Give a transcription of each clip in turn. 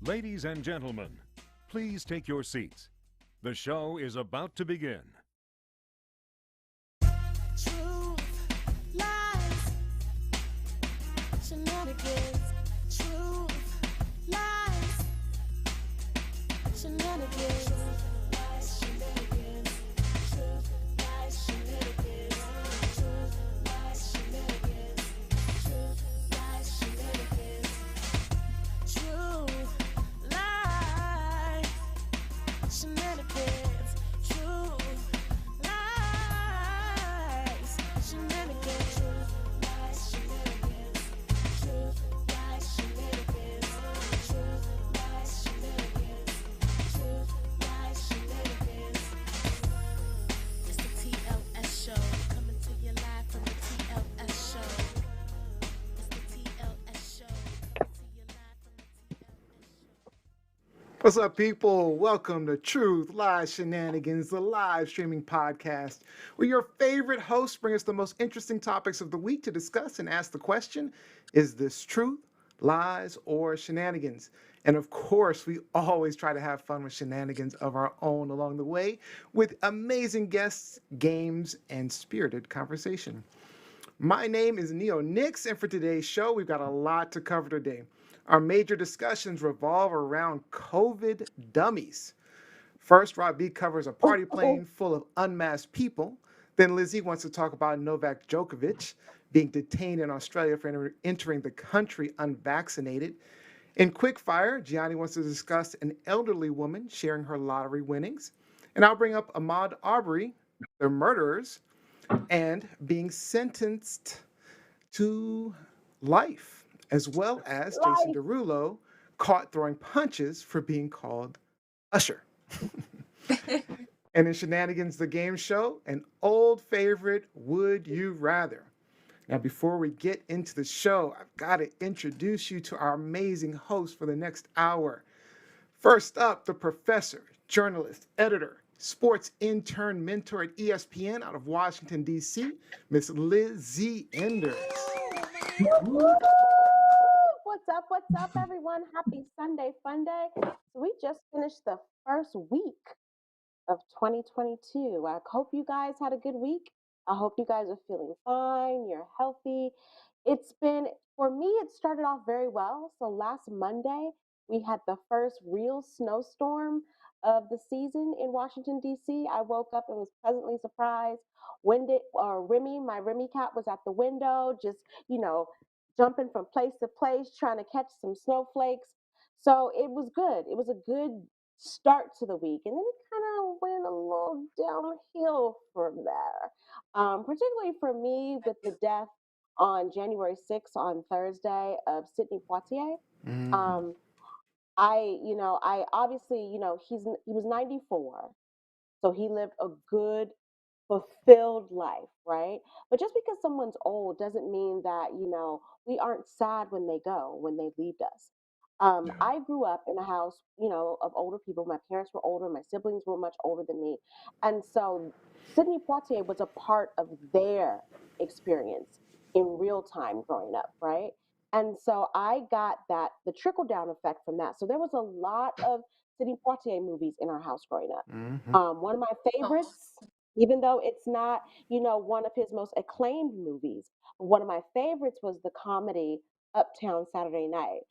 Ladies and gentlemen, please take your seats. The show is about to begin. Truth, lies, shenanigans. Truth, lies, shenanigans. Truth, lies, shenanigans. Truth, lies, shenanigans. Truth, lies, shenanigans. Truth, lies, shenanigans. Truth, lies, shenanigans. Truth, lies, shenanigans. Truth, lies, shenanigans. Truth, lies, shenanigans. Truth, lies, shenanigans. Truth, lies, shenanigans. It's the TLS show, coming to you live from the TLS show. It's the TLS show, coming to you live from the TLS show. What's up, people? Welcome to Truth, Lies, Shenanigans, the live streaming podcast, where your favorite hosts bring us the most interesting topics of the week to discuss and ask the question, is this truth, lies, or shenanigans? And of course, we always try to have fun with shenanigans of our own along the way with amazing guests, games, and spirited conversation. My name is Neo Nix, and for today's show, we've got a lot to cover today. Our major discussions revolve around COVID dummies. First, Rob B covers a party plane full of unmasked people. Then Lizzie wants to talk about Novak Djokovic being detained in Australia for entering the country unvaccinated. In Quickfire, Gianni wants to discuss an elderly woman sharing her lottery winnings. And I'll bring up Ahmaud Arbery, the murderers, and being sentenced to life, as well as Jason Derulo caught throwing punches for being called Usher. And in Shenanigans, the game show, an old favorite, Would You Rather? Now, before we get into the show, I've got to introduce you to our amazing host for the next hour. First up, the professor, journalist, editor, sports intern, mentor at ESPN out of Washington, D.C., Miss Lizzie Enders. What's up, everyone? Happy Sunday, Fun Day. So we just finished the first week of 2022. I hope you guys had a good week. I hope you guys are feeling fine, you're healthy. For me, it started off very well. So last Monday, we had the first real snowstorm of the season in Washington, D.C. I woke up and was pleasantly surprised. Remy, my Remy cat was at the window, just, jumping from place to place, trying to catch some snowflakes. So it was good. It was a good start to the week. And then it kind of went a little downhill from there. Particularly for me with the death on January 6th on Thursday of Sidney Poitier. Um, I obviously, he was 94. So he lived a good, fulfilled life, right? But just because someone's old doesn't mean that, we aren't sad when they go, when they leave us. I grew up in a house, of older people. My parents were older, my siblings were much older than me. And so Sidney Poitier was a part of their experience in real time growing up, right? And so I got the trickle down effect from that. So there was a lot of Sidney Poitier movies in our house growing up. One of my favorites, even though it's not, one of his most acclaimed movies, one of my favorites was the comedy Uptown Saturday Night,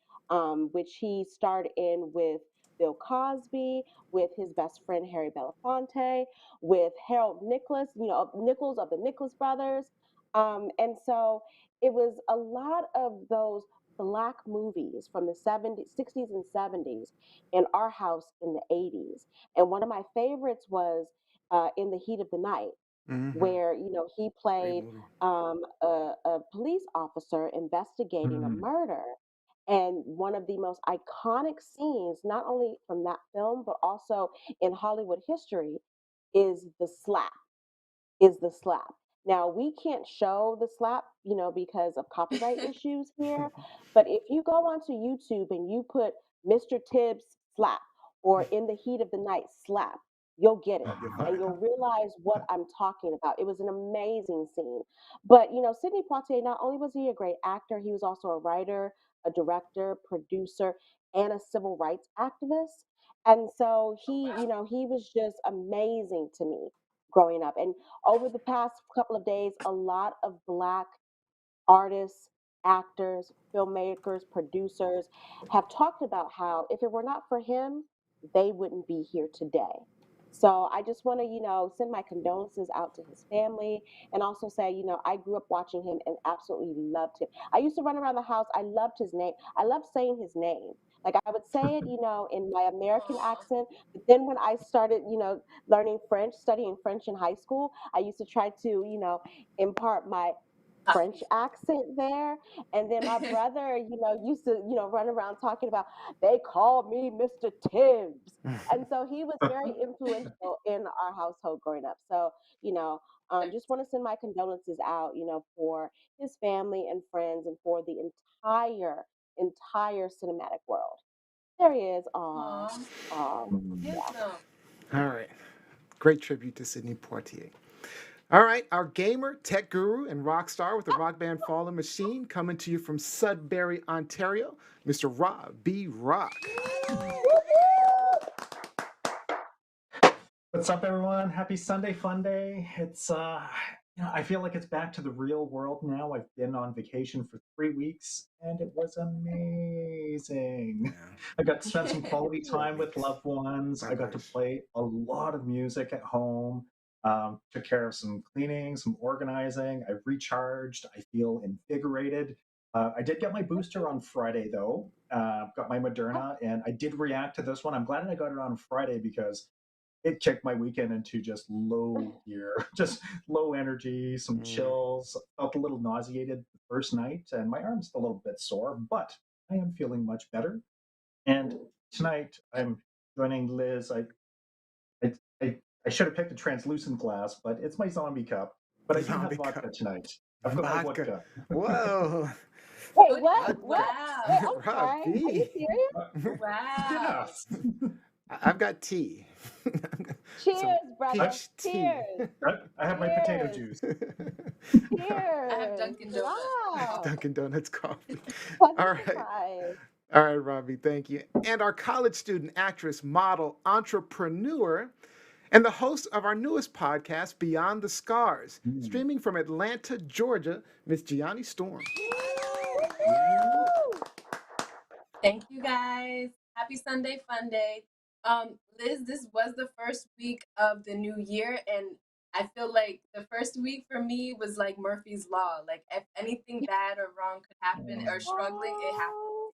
which he starred in with Bill Cosby, with his best friend Harry Belafonte, with Harold Nicholas, Nichols of the Nicholas Brothers. And so it was a lot of those Black movies from the 70s, 60s, and 70s in our house in the 80s. And one of my favorites was In the Heat of the Night, where he played a police officer investigating a murder. And one of the most iconic scenes, not only from that film but also in Hollywood history, is the slap. Is the slap. Now we can't show the slap, because of copyright issues here. But if you go onto YouTube and you put Mr. Tibbs slap or In the Heat of the Night slap, you'll get it and you'll realize what I'm talking about. It was an amazing scene. But Sidney Poitier, not only was he a great actor, he was also a writer, a director, producer. and a civil rights activist. And so he was just amazing to me growing up. And over the past couple of days, a lot of Black artists, actors, filmmakers, producers have talked about how if it were not for him, they wouldn't be here today. So I just want to, send my condolences out to his family and also say, I grew up watching him and absolutely loved him. I used to run around the house. I loved his name. I loved saying his name. Like I would say it, in my American accent. But then when I started, learning French, studying French in high school, I used to try to, impart my French accent there. And then my brother, used to, run around talking about, they call me Mr. Tibbs. And so he was very influential in our household growing up. So, just want to send my condolences out, for his family and friends and for the entire cinematic world. There he is. Aw. Aw. Yeah. All right. Great tribute to Sidney Poitier. All right, our gamer, tech guru, and rock star with the rock band Fallen Machine coming to you from Sudbury, Ontario, Mr. Rob B. Rock. What's up, everyone? Happy Sunday Fun Day. It's I feel like it's back to the real world now. I've been on vacation for 3 weeks, and it was amazing. I got to spend some quality time with loved ones. I got to play a lot of music at home. Took care of some cleaning, some organizing. I recharged. I feel invigorated. I did get my booster on Friday, though. Got my Moderna, and I did react to this one. I'm glad I got it on Friday because it kicked my weekend into just low gear, just low energy, some chills. Felt a little nauseated the first night, and my arm's a little bit sore, but I am feeling much better. And tonight I'm joining Liz. I, I, I should have picked a translucent glass, but it's my zombie cup. But I do have Zombie vodka cup. tonight. I've got my Vodka. vodka. Whoa. Wait, what? Vodka. What? Wait, I'm sorry. Are you Robbie. serious? Yes. I've got tea. Cheers, Some brother. peach tea. Cheers. I have my potato Cheers. juice. Cheers. I have Dunkin' Donuts. Wow. Dunkin' Donuts coffee. Pleasant All right. surprise. All right, Robbie, thank you. And our college student, actress, model, entrepreneur, and the host of our newest podcast, Beyond the Scars, streaming from Atlanta, Georgia, Miss Gianni Storm. Thank you guys. Happy Sunday Fun Day. Liz, this was the first week of the new year, and I feel like the first week for me was like Murphy's Law. Like if anything bad or wrong could happen or struggling, it happened.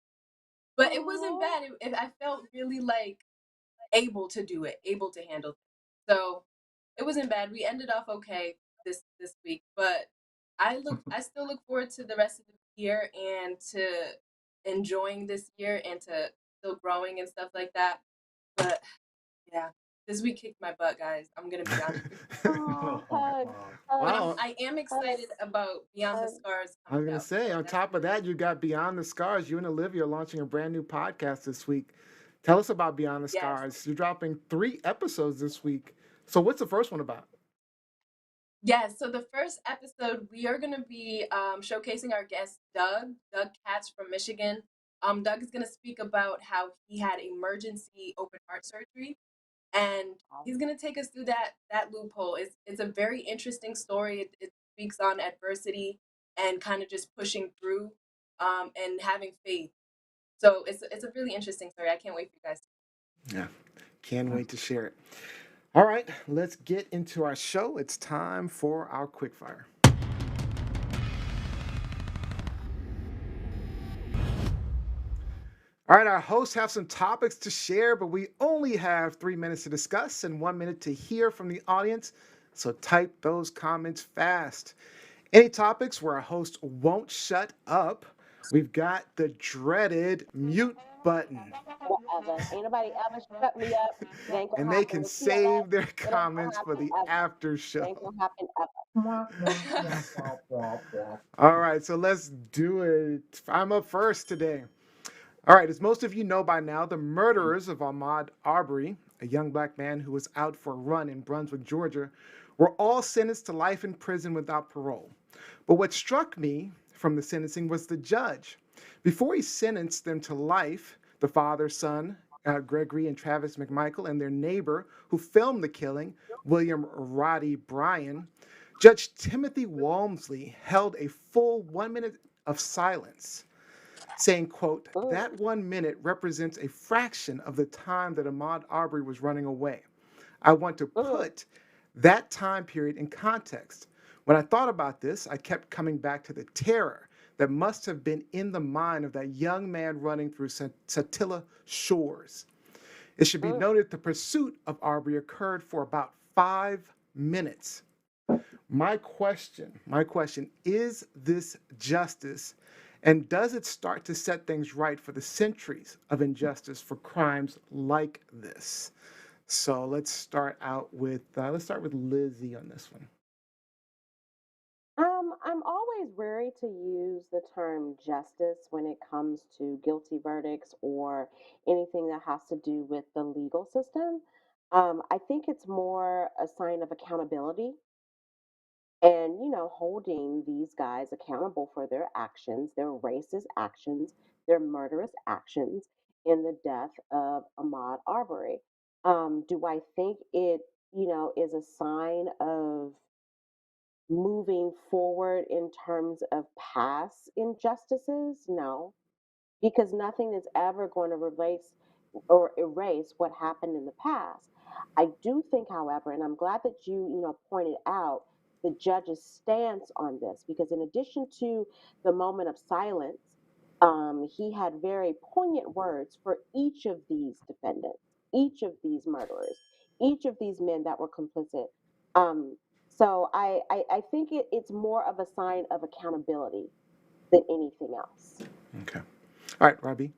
But it wasn't bad. I felt really like able to do it, able to handle it. So it wasn't bad. We ended off okay this week, but I still look forward to the rest of the year and to enjoying this year and to still growing and stuff like that. But yeah, this week kicked my butt, guys. I'm gonna be honest. Oh, hug. But Wow. I am excited about Beyond the Scars. I was going to say, on top of that, you got Beyond the Scars. You and Olivia are launching a brand new podcast this week. Tell us about Beyond the Yes. Scars. You're dropping 3 episodes this week. So what's the first one about? Yes, so the first episode, we are going to be showcasing our guest, Doug Katz from Michigan. Doug is going to speak about how he had emergency open heart surgery, and he's going to take us through that loophole. It's a very interesting story. It speaks on adversity and kind of just pushing through and having faith. So it's a really interesting story. I can't wait for you guys to. Yeah, can't wait to share it. All right, let's get into our show. It's time for our quickfire. All right, our hosts have some topics to share, but we only have 3 minutes to discuss and 1 minute to hear from the audience. So type those comments fast. Any topics where our host won't shut up, we've got the dreaded mute button. Whatever. Ain't nobody ever shut me up. It ain't gonna And happen they can with save their TLS. It ain't gonna comments for happen the ever. after It show. ain't gonna happen ever. All right, so let's do it. I'm up first today. All right, as most of you know by now, the murderers of Ahmaud Arbery, a young black man who was out for a run in Brunswick, Georgia, were all sentenced to life in prison without parole. But what struck me from the sentencing was the judge. Before he sentenced them to life, the father, son, Gregory and Travis McMichael, and their neighbor who filmed the killing, William Roddy Bryan, Judge Timothy Walmsley held a full 1 minute of silence, saying, quote, "That 1 minute represents a fraction of the time that Ahmaud Arbery was running away. I want to put that time period in context. When I thought about this, I kept coming back to the terror that must have been in the mind of that young man running through Satilla shores. It should be noted the pursuit of Arbery occurred for about 5 minutes. My question, is this justice? And does it start to set things right for the centuries of injustice for crimes like this?" So let's start with Lizzie on this one. I'm always wary to use the term justice when it comes to guilty verdicts or anything that has to do with the legal system. I think it's more a sign of accountability and, holding these guys accountable for their actions, their racist actions, their murderous actions in the death of Ahmaud Arbery. Do I think it, is a sign of moving forward in terms of past injustices? No, because nothing is ever going to replace or erase what happened in the past. I do think, however, and I'm glad that you pointed out the judge's stance on this, because in addition to the moment of silence, he had very poignant words for each of these defendants, each of these murderers, each of these men that were complicit. Um, so I think it's more of a sign of accountability than anything else. Okay. All right, Robbie.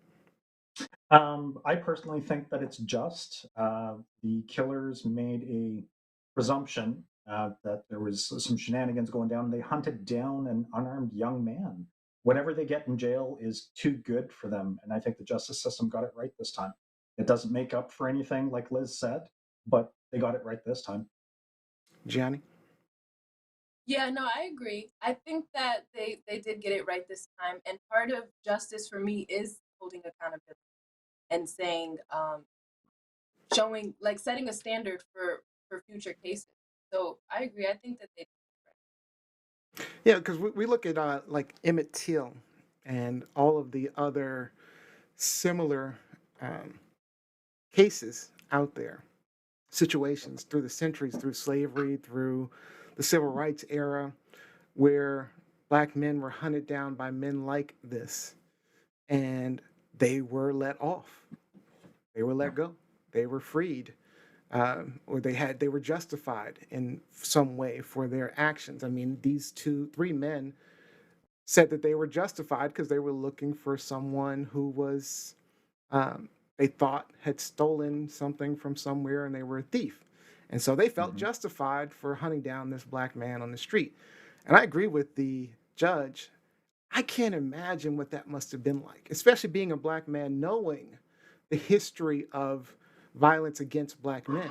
I personally think that it's just. The killers made a presumption that there was some shenanigans going down. They hunted down an unarmed young man. Whatever they get in jail is too good for them. And I think the justice system got it right this time. It doesn't make up for anything, like Liz said, but they got it right this time. Gianni? Yeah, no, I agree. I think that they did get it right this time, and part of justice for me is holding accountability and saying, showing, like, setting a standard for future cases. So I agree. I think that they did it right. Yeah, because we look at like Emmett Till and all of the other similar um, cases out there, situations through the centuries, through slavery, through the civil rights era, where black men were hunted down by men like this, and they were let off, they were let go, they were freed, or they were justified in some way for their actions. I mean, these three men said that they were justified because they were looking for someone who was um, they thought had stolen something from somewhere, and they were a thief, and so they felt justified for hunting down this black man on the street. And I agree with the judge. I can't imagine what that must have been like, especially being a black man, knowing the history of violence against black men.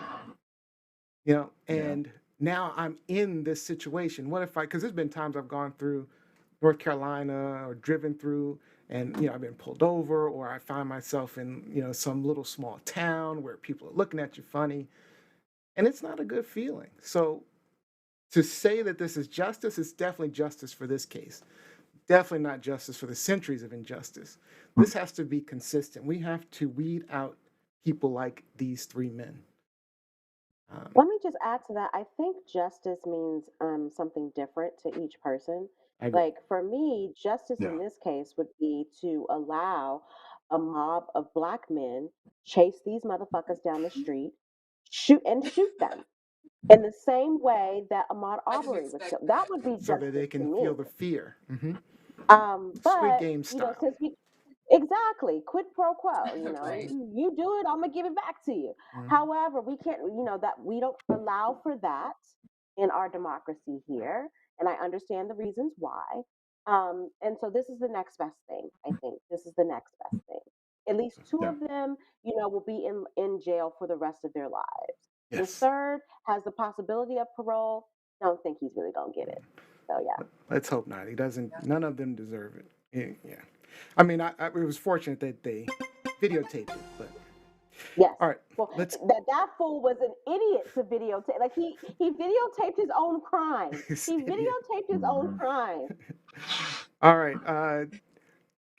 And now I'm in this situation. What if because there's been times I've gone through North Carolina or driven through, and I've been pulled over, or I find myself in some little small town where people are looking at you funny, and it's not a good feeling. So to say that this is justice, it's definitely justice for this case. Definitely not justice for the centuries of injustice. This has to be consistent. We have to weed out people like these three men. Let me just add to that. I think justice means something different to each person. I agree. Like for me, justice in Yeah. this case would be to allow a mob of black men chase these motherfuckers down the street, shoot them in the same way that Ahmaud I didn't Arbery was expect killed. That that. would be So that justice they to can me. feel the fear. Squid But Game style. since we exactly quid pro quo, Right. you do it, I'm gonna give it back to you. Mhm. However, we can't, that we don't allow for that in our democracy here, and I understand the reasons why. And so this is the next best thing. I think this is the next best thing. At least two Yeah. of them, will be in jail for the rest of their lives. The Yes. third has the possibility of parole. Don't think he's really gonna get it. So yeah. Let's hope not. He doesn't. None of them deserve it. Yeah. I mean, it was fortunate that they videotaped it. But Yes. all right, Well, let's. that fool was an idiot to videotape. Like he videotaped his own crime. This He idiot. videotaped his own crime. All right.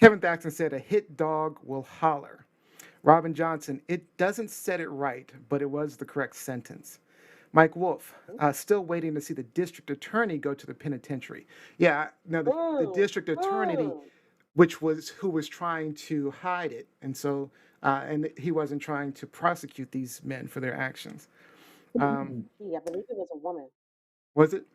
Kevin Thaxton said, "A hit dog will holler." Robin Johnson, "It doesn't set it right, but it was the correct sentence." Mike Wolf, still waiting to see the district attorney go to the penitentiary. Yeah, no, the district attorney, which was who was trying to hide it, and so and he wasn't trying to prosecute these men for their actions. I believe it was a woman, Was it?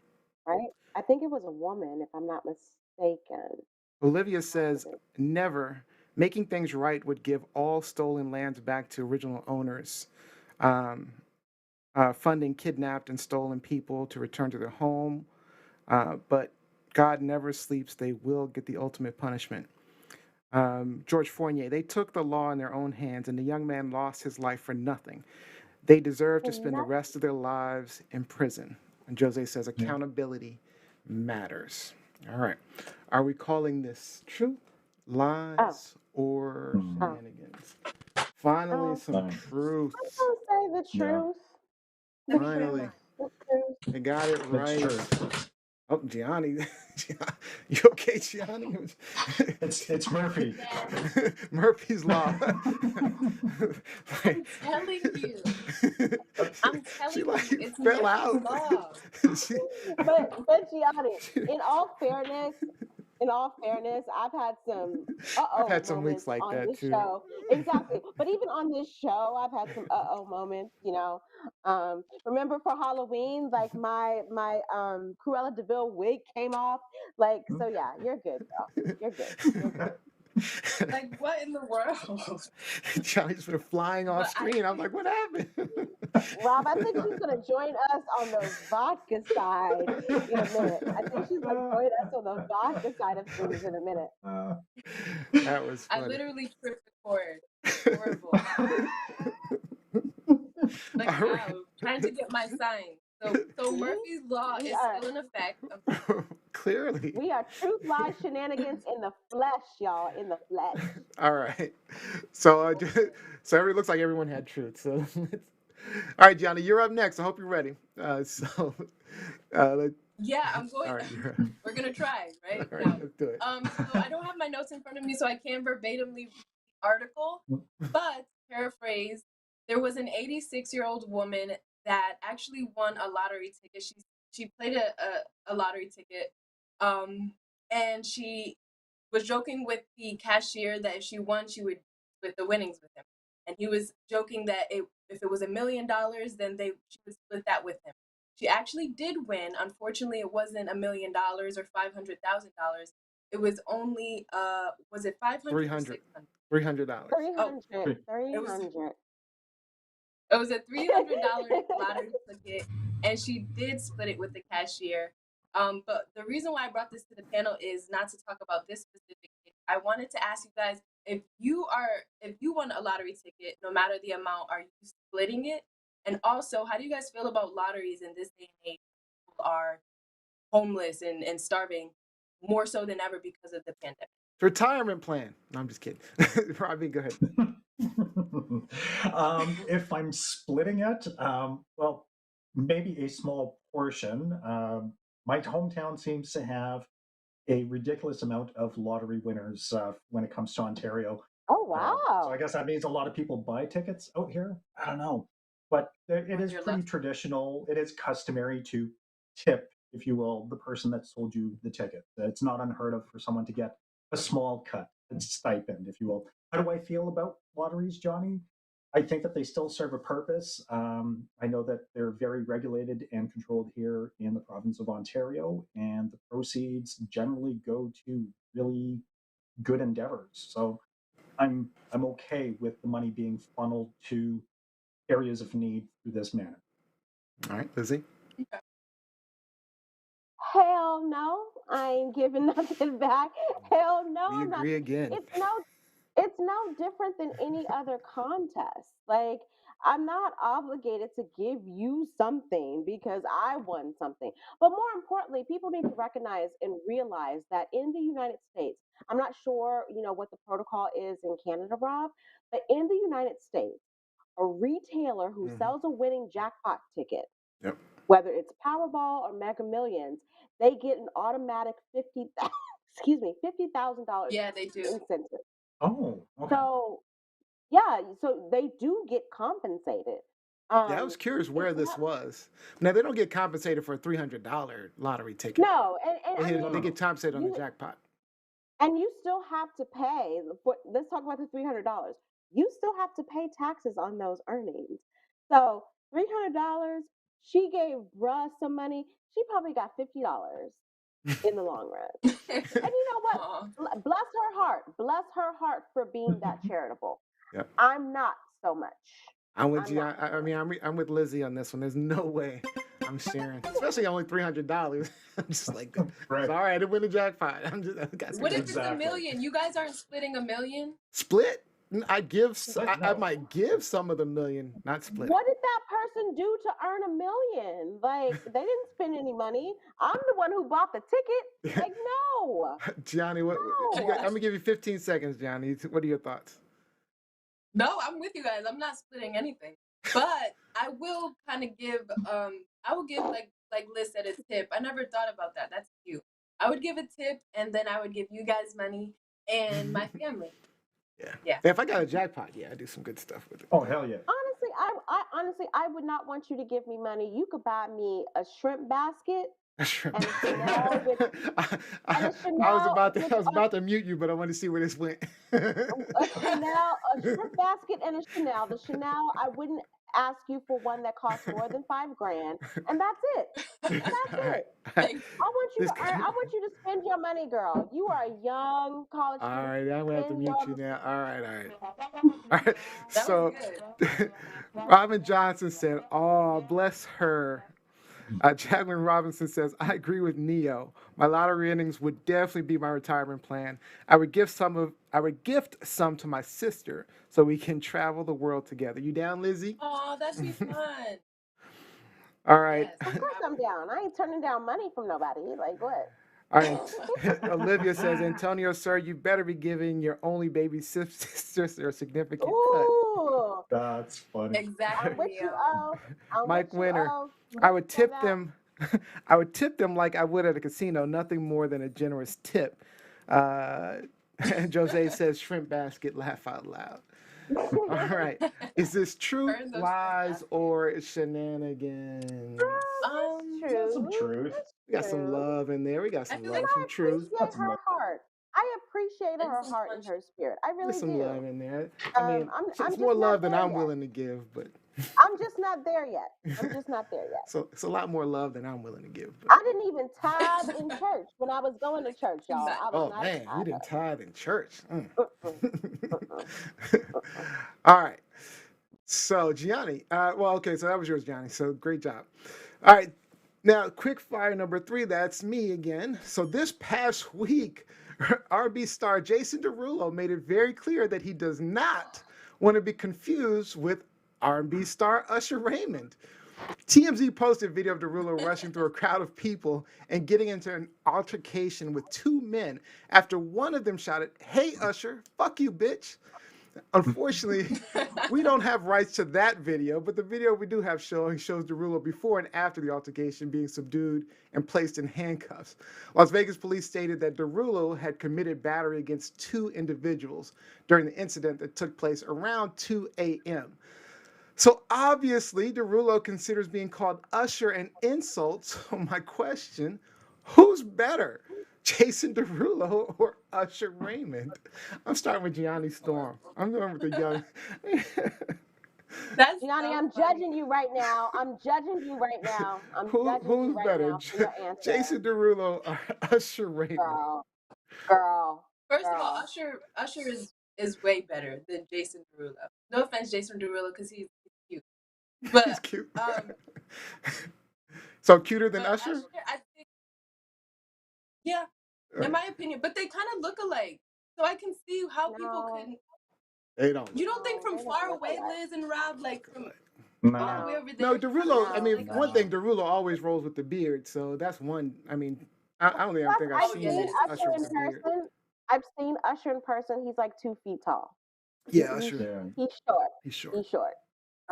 right? I think it was a woman, if I'm not mistaken. Olivia says, Possibly. "Never. Making things right would give all stolen lands back to original owners. Um, funding kidnapped and stolen people to return to their home. But God never sleeps. They will get the ultimate punishment." George Fournier, "They took the law in their own hands, and the young man lost his life for nothing. They deserve to spend the rest of their lives in prison." And Jose says, "Accountability matters." All right. Are we calling this truth, lies, or shenanigans? Finally, some truth. I'm gonna say the truth. The Finally, truth. The truth. they got it It's right. true. Oh, Gianni. You okay, Gianni? It's Murphy. Murphy's Law. I'm telling you. I'm telling She you, like it's fell Murphy's out. Law. She- But Gianni, in all fairness, I've had some I've uh-oh had some weeks moments like on that this too. show. Exactly. But even on this show, I've had some uh-oh moments, you know. Remember for Halloween, like my Cruella DeVille wig came off. Like, so yeah, you're good, girl. You're good. You're good. Like, what in the world? Johnny's been flying off But I, screen. I'm like, what happened? Rob, I think she's gonna join us on the vodka side in a minute. I think she's gonna join us on the vodka side of things in a minute. That was I funny. literally tripped the cord. Horrible. Like, All right. wow, trying to get my sign. So See? Murphy's Law We is are still in effect. Clearly. we are truth lies shenanigans in the flesh, y'all, in the flesh. All right. So, so it looks like everyone had truth. So, all right, Johnny, you're up next. I hope you're ready. Yeah, I'm going. All right, We're gonna try right all right, now. let's do it. So I don't have my notes in front of me, so I can't verbatimly read the article. But paraphrase, there was an 86-year-old woman that actually won a lottery ticket. She played a lottery ticket, and she was joking with the cashier that if she won, she would split the winnings with him. And he was joking that if it was $1 million, then she would split that with him. She actually did win. Unfortunately, it wasn't $1 million or $500,000. It was only was it 500 or 600? $300. 300. It was 300. it was a $300 lottery ticket, and she did split it with the cashier. But the reason why I brought this to the panel is not to talk about this specific case. I wanted to ask you guys if you won a lottery ticket, no matter the amount, are you splitting it? And also, how do you guys feel about lotteries in this day and age? People are homeless and starving more so than ever because of the pandemic. Retirement plan. No, I'm just kidding. Robbie, go ahead. If I'm splitting it, well, maybe a small portion. My hometown seems to have a ridiculous amount of lottery winners when it comes to Ontario. Oh wow. So I guess that means a lot of people buy tickets out here. I don't know, but it is You're pretty left. traditional. It is customary to tip, if you will, the person that sold you the ticket. It's not unheard of for someone to get a small cut, a stipend, if you will. How do I feel about lotteries, Johnny? I think that they still serve a purpose. I know that they're very regulated and controlled here in the province of Ontario, and the proceeds generally go to really good endeavors. So I'm okay with the money being funneled to areas of need through this manner. All right, Lizzie. Hell no, I ain't giving nothing back. Hell no, We I'm not. agree again. It's no different than any other contest. Like I'm not obligated to give you something because I won something. But more importantly, people need to recognize and realize that in the United States, I'm not sure, what the protocol is in Canada, Rob, but in the United States, a retailer who Mhm. sells a winning jackpot ticket, Yep. whether it's Powerball or Mega Millions, they get an automatic $50,000 Yeah, they do. incentive. Oh, okay. So yeah, so they do get compensated. Yeah, I was curious It's where this not was. Now they don't get compensated for a $300 lottery ticket. no, and I No, They no, mean get no. compensated on the you jackpot. and you still have to pay. Let's talk about the $300. You still have to pay taxes on those earnings. So $300, she gave bruh some money. She probably got $50 in the long run. And you know what? Aw. Bless her heart. Bless her heart for being that charitable. Yep. I'm not so much. I'm with I'm you. not so much. I'm with Lizzie on this one. There's no way I'm sharing, especially only $300. I'm just like, Right. sorry, I didn't win the jackpot. I got some What if good it's a Exactly. million? You guys aren't splitting a million? split. Split? I No. might give some of the million, not split it. What did that person do to earn a million? Like, they didn't spend any money. I'm the one who bought the ticket. Like, no, Johnny, I'm no. gonna give you 15 seconds, Johnny. What are your thoughts? No, I'm with you guys. I'm not splitting anything. But I will kind of give I will give like Liz said, a tip. I never thought about that. That's cute. I would give a tip and then I would give you guys money and my family. Yeah. Yeah. If I got a jackpot, yeah, I do some good stuff with it. Oh, hell yeah. Honestly, I would not want you to give me money. You could buy me a shrimp basket Shrimp. and a Chanel with I, and I, a Chanel with I was about to mute you, but I want to see where this went. a shrimp basket and a Chanel. The Chanel, I wouldn't ask you for one that costs more than $5,000, and that's it. That's All right. it. All right. I want you This to earn. I want you to spend your money, girl. You are a young college All student. right, I'm gonna have to Spend mute your you now. All right, all right. money. All right. That was So, good. Robin Johnson said, "Oh, bless her." Jacqueline Robinson says, "I agree with Neo. My lottery earnings would definitely be my retirement plan. I would gift some to my sister so we can travel the world together. You down, Lizzie?" Oh, that'd be fun. All right. Yes. Of course, I'm down. I ain't turning down money from nobody. Like what? All right. Olivia says, "Antonio, sir, you better be giving your only baby sister a significant cut." Ooh, That's funny. Exactly, I'm with you, Neo. O. I'm Mike with you, Winter, O. I would For tip that. them. I would tip them like I would at a casino. Nothing more than a generous tip. Jose says, "Shrimp basket. Laugh out loud." All right. Is this truth, Earn those lies, shrimp or shenanigans? That's Got some true. truth. We got some True. love in there. We got I some feel love, like some I truth. appreciate Got some her love. heart. I appreciate and her some heart fun. and her spirit. I really There's some do. love in there. I mean, I'm it's I'm more just not love than there I'm yet. willing to give, but I'm just not there yet. I'm just not there yet. so it's a lot more love than I'm willing to give. I didn't even tithe in church when I was going to church, y'all. Nice. I was Oh not man, a you didn't tithe in church. Mm. tither. Mm-mm. All right. So Gianni, okay, so that was yours, Gianni. So great job. All right, now quick fire number 3. That's me again. So this past week, R&B star Jason Derulo made it very clear that he does not want to be confused with R&B star Usher Raymond. TMZ posted video of Derulo rushing through a crowd of people and getting into an altercation with 2 men after one of them shouted, "Hey Usher, fuck you, bitch." Unfortunately, we don't have rights to that video, but the video we do have showing shows Derulo before and after the altercation being subdued and placed in handcuffs. Las Vegas police stated that Derulo had committed battery against 2 individuals during the incident that took place around 2 a.m. So obviously, Derulo considers being called Usher an insult. So my question, who's better, Jason Derulo or Usher Raymond? I'm starting with Gianni Storm. I'm going with the young. That's Gianni, so I'm funny. judging you right now. I'm judging you right now. I'm judging you Who's right better, now for your answer. Jason Derulo or Usher Raymond? Girl. First of all, Girl. Usher is way better than Jason Derulo. No offense, Jason Derulo, because he's cute. But He's cute. um, So cuter than but Usher? I think, yeah, in my opinion. But they kind of look alike, so I can see how people No. could. They don't. You don't think No, from they don't far look away, alike. Liz and Rob, like from No. all the way over No, there? Derulo. I No. mean, No. one thing, Derulo always rolls with the beard, so that's one. I mean, I don't think Plus, I've I've seen yeah, seen that is Usher Usher with in the beard. person. I've seen Usher in person. He's like 2 feet tall. Yeah, He's Usher. Yeah. he's short. He's short. He's short.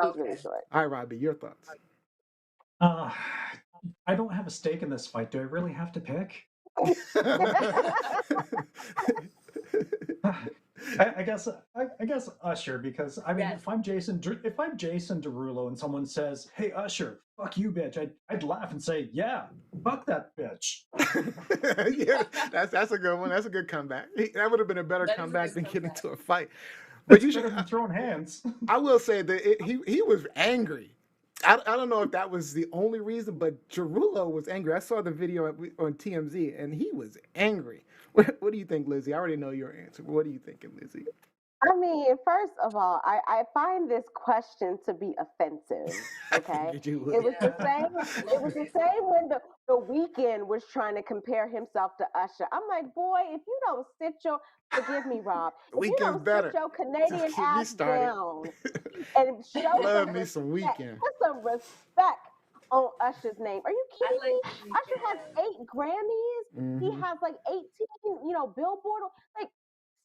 He's really Okay. short. All right, Robbie, your thoughts. I don't have a stake in this fight. Do I really have to pick? I guess Usher, because I mean, Yes. if I'm Jason Derulo and someone says, "Hey Usher, fuck you, bitch," I'd laugh and say, "Yeah, fuck that bitch." Yeah, that's a good one. That's a good comeback. That would have been a better That is a comeback good than getting comeback. into a fight. But It's you better should. than throwing hands. I will say that he was angry. I don't know if that was the only reason, but Derulo was angry. I saw the video on TMZ, and he was angry. What do you think, Lizzie? I already know your answer. But what are you thinking, Lizzie? I mean, first of all, I find this question to be offensive. I Okay, figured you it would. was the Yeah. same. It was the same when the Weeknd was trying to compare himself to Usher. I'm like, boy, if you don't sit your, forgive me, Rob, The if you Weeknd's don't better. sit your Canadian Get me ass started. down and show Love some me some respect, Weeknd. put some respect on Usher's name. Are you I kidding me? like the Usher has Weeknd. 8 Grammys. He Hmm. has like 18, Billboard. Like,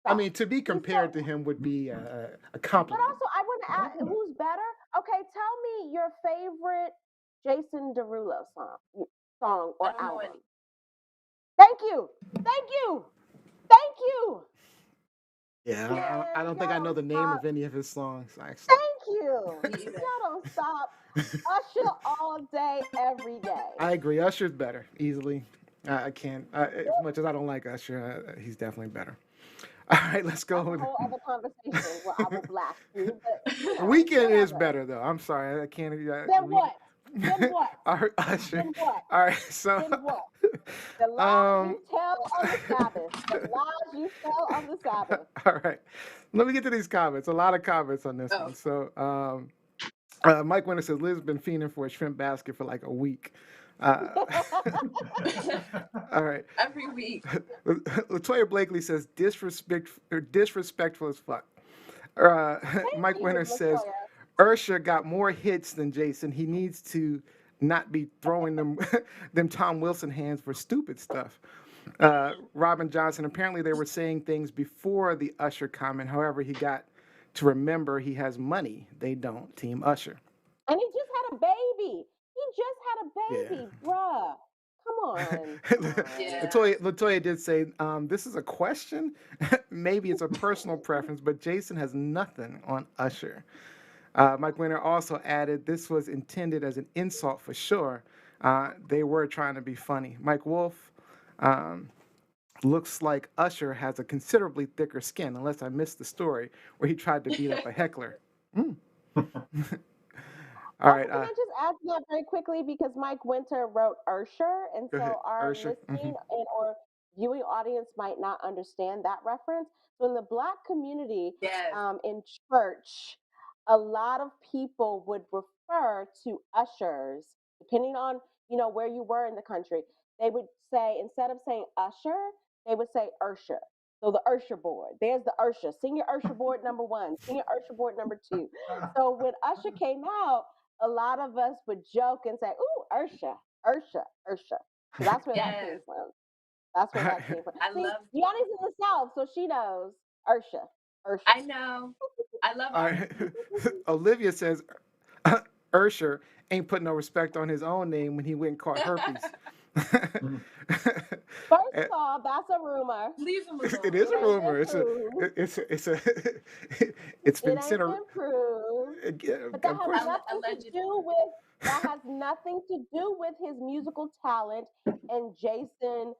I stop. mean, to be He's so compared to him would be a but compliment. also, I want to ask, who's better? Okay, tell me your favorite Jason Derulo song I or don't know album. any. Thank you, thank you, thank you. Yeah, Man, I don't think I y'all know don't the name stop. of any of his songs, actually. Thank you. Me either. Y'all don't stop. Usher all day, every day. I agree. Usher's better, easily. I can't. As much as I don't like Usher, he's definitely better. All right, let's go. That's a With whole other conversation where I will blast you. But The Weeknd is whatever. better, though. I'm sorry, I can't. Then what? Then what? All right, Usher. Then what? All right, so. Then what? The lies you tell on the Sabbath. The lies you tell on the Sabbath. All right, let me get to these comments. A lot of comments on this Oh. one. So, Mike Winter says Liz has been fiending for a shrimp basket for like a week. All right. Every week. Latoya Blakely says disrespectful as fuck. Mike you, Winter says Latoya. Usher got more hits than Jason. He needs to not be throwing them them Tom Wilson hands for stupid stuff. Robin Johnson, apparently they were saying things before the Usher comment. However, he got to remember he has money. They don't. Team Usher. And he just had a baby. He just had a baby, bruh. Come on. Yeah. Latoya did say, this is a question. Maybe it's a personal preference, but Jason has nothing on Usher. Mike Winter also added, this was intended as an insult for sure. They were trying to be funny. Mike Wolf, looks like Usher has a considerably thicker skin, unless I missed the story where he tried to beat up a heckler. All right. Can I just add to that very quickly because Mike Winter wrote Usher, and Go ahead, so our Usher. listening and or viewing audience might not understand that reference. So in the Black community, Yes. in church, a lot of people would refer to ushers, depending on where you were in the country. They would say instead of saying usher, they would say Usher. So the Usher board. There's the Usher, senior Usher board number 1, senior Usher board number 2. So when Usher came out, a lot of us would joke and say, "Ooh, Usher, Usher, Usher." So that's where that came Yes. from. That's where that came from. I See, love. Gianni's in the South, so she knows Usher, Usher. I know. I love. All right. Olivia says, Usher ain't put no respect on his own name when he went and caught herpes. First of all, that's a rumor. Leave him alone. It is a It ain't rumor. been proved. It's It been ain't sent. been proved. Yeah, But that of has course. nothing to Allegedly. do with that has nothing to do with his musical talent and Jason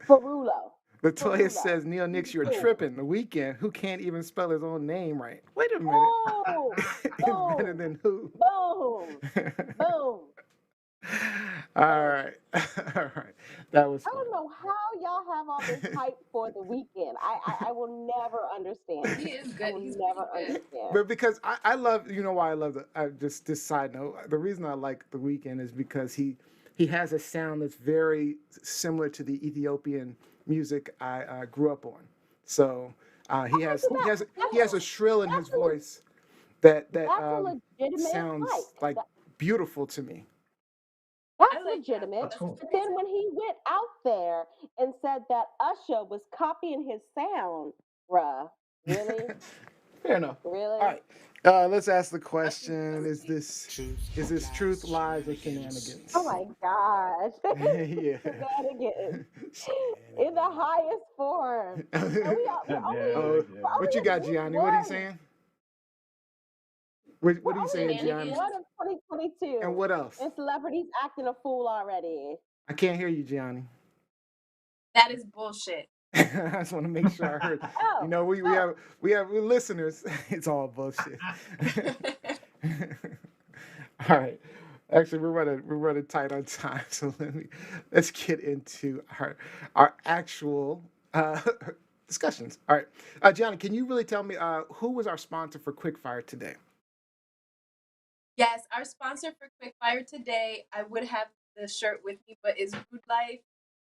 Derulo. Latoya says, Neil Nix, you're tripping. The Weeknd, who can't even spell his own name right. Wait a minute. Boom, It's better than who? boom, boom. All right. All right. That was I fun. don't know how y'all have all this hype for the Weeknd. I will never understand. He is I good. will He's never pretty good. understand. But because I love, why I love just this side note. The reason I like The Weeknd is because he has a sound that's very similar to the Ethiopian music I grew up on. So He How has is he that? has he has a shrill in his voice that That's a legitimate fight. sounds like beautiful to me. That's I like that. legitimate. That's cool. But then when he went out there and said that Usher was copying his sound, bruh, really? Fair enough. Really? All right. Let's ask the Usher's question: is this truth, lies, or Oh shenanigans? my gosh. Yeah. Shenanigans. In the highest form. And Oh, we're what you only got, in week Gianni? What are you one. saying? We're What are you only saying, in week Gianni? Shenanigans. one of And 2022. what else? And celebrities acting a fool already. I can't hear you, Gianni. That is bullshit. I just want to make sure I heard. You Oh, know, oh. we have listeners. It's all bullshit. All right. Actually, we're running tight on time, so let's get into our actual discussions. All right, Gianni, can you really tell me who was our sponsor for Quickfire today? Yes, our sponsor for Quickfire today, I would have the shirt with me, but is Rude Life.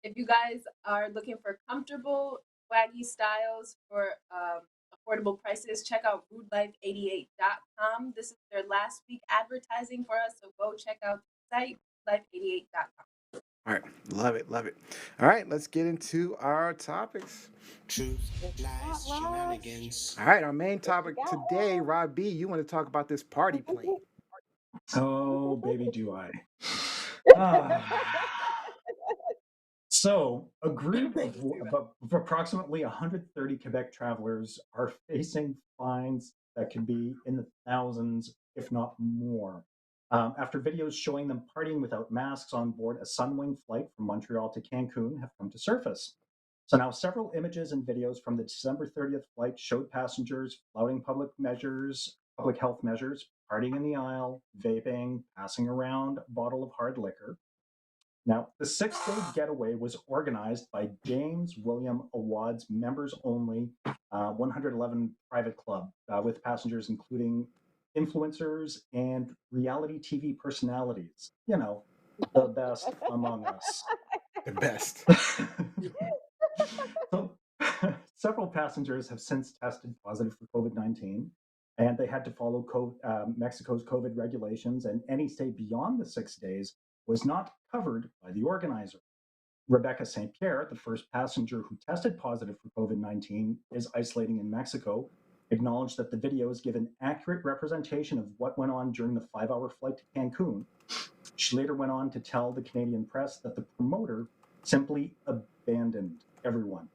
If you guys are looking for comfortable, swaggy styles for affordable prices, check out rudelife88.com. This is their last week advertising for us, so go check out the site, rudelife88.com. All right, love it, love it. All right, let's get into our topics. All right, our main topic today, Rob B. You want to talk about this party plane? Oh, baby, do I. Ah. So, a group of approximately 130 Quebec travelers are facing fines that could be in the thousands, if not more, after videos showing them partying without masks on board a Sunwing flight from Montreal to Cancun have come to surface. So now several images and videos from the December 30th flight showed passengers flouting public health measures, partying in the aisle, vaping, passing around a bottle of hard liquor. Now, the 6 day getaway was organized by James William Awad's members only 111 private club with passengers including influencers and reality TV personalities. You know, the best among us. The best. So, several passengers have since tested positive for COVID-19, and they had to follow Mexico's COVID regulations, and any stay beyond the 6 days was not covered by the organizer. Rebecca St. Pierre, the first passenger who tested positive for COVID 19, is isolating in Mexico, acknowledged that the videos give an accurate representation of what went on during the 5 hour flight to Cancun. She later went on to tell the Canadian press that the promoter simply abandoned everyone.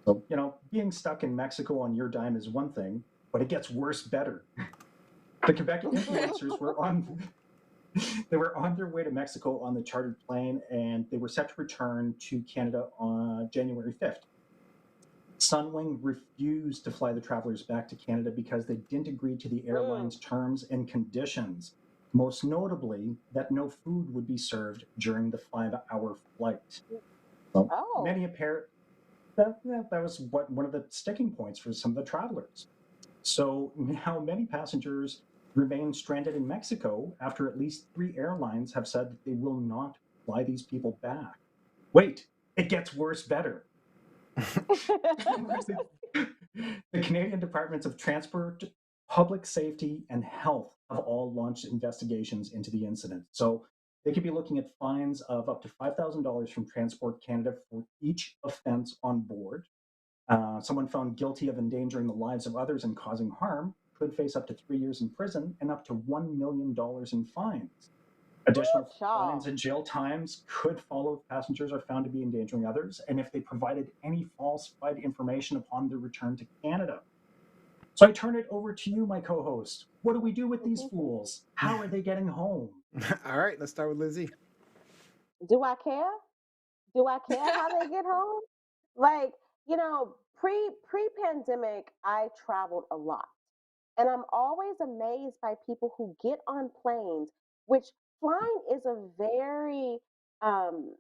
So, you know, being stuck in Mexico on your dime is one thing, but it gets worse better. The Quebec influencers were on their way to Mexico on the chartered plane, and they were set to return to Canada on January 5th. Sunwing refused to fly the travelers back to Canada because they didn't agree to the airline's terms and conditions, most notably that no food would be served during the 5 hour flight. So Oh. many apparent that was one of the sticking points for some of the travelers. So now many passengers remain stranded in Mexico after at least 3 airlines have said that they will not fly these people back. Wait, it gets worse better. The Canadian Departments of Transport, Public Safety, and Health have all launched investigations into the incident. So they could be looking at fines of up to $5,000 from Transport Canada for each offense on board. Someone found guilty of endangering the lives of others and causing harm could face up to 3 years in prison and up to $1 million in fines. Additional fines and jail times could follow if passengers are found to be endangering others and if they provided any falsified information upon their return to Canada. So I turn it over to you, my co-host. What do we do with these fools? How are they getting home? All right, let's start with Lizzie. Do I care? Do I care how they get home? Like, you know, pre-pandemic, I traveled a lot. And I'm always amazed by people who get on planes, which flying is a very um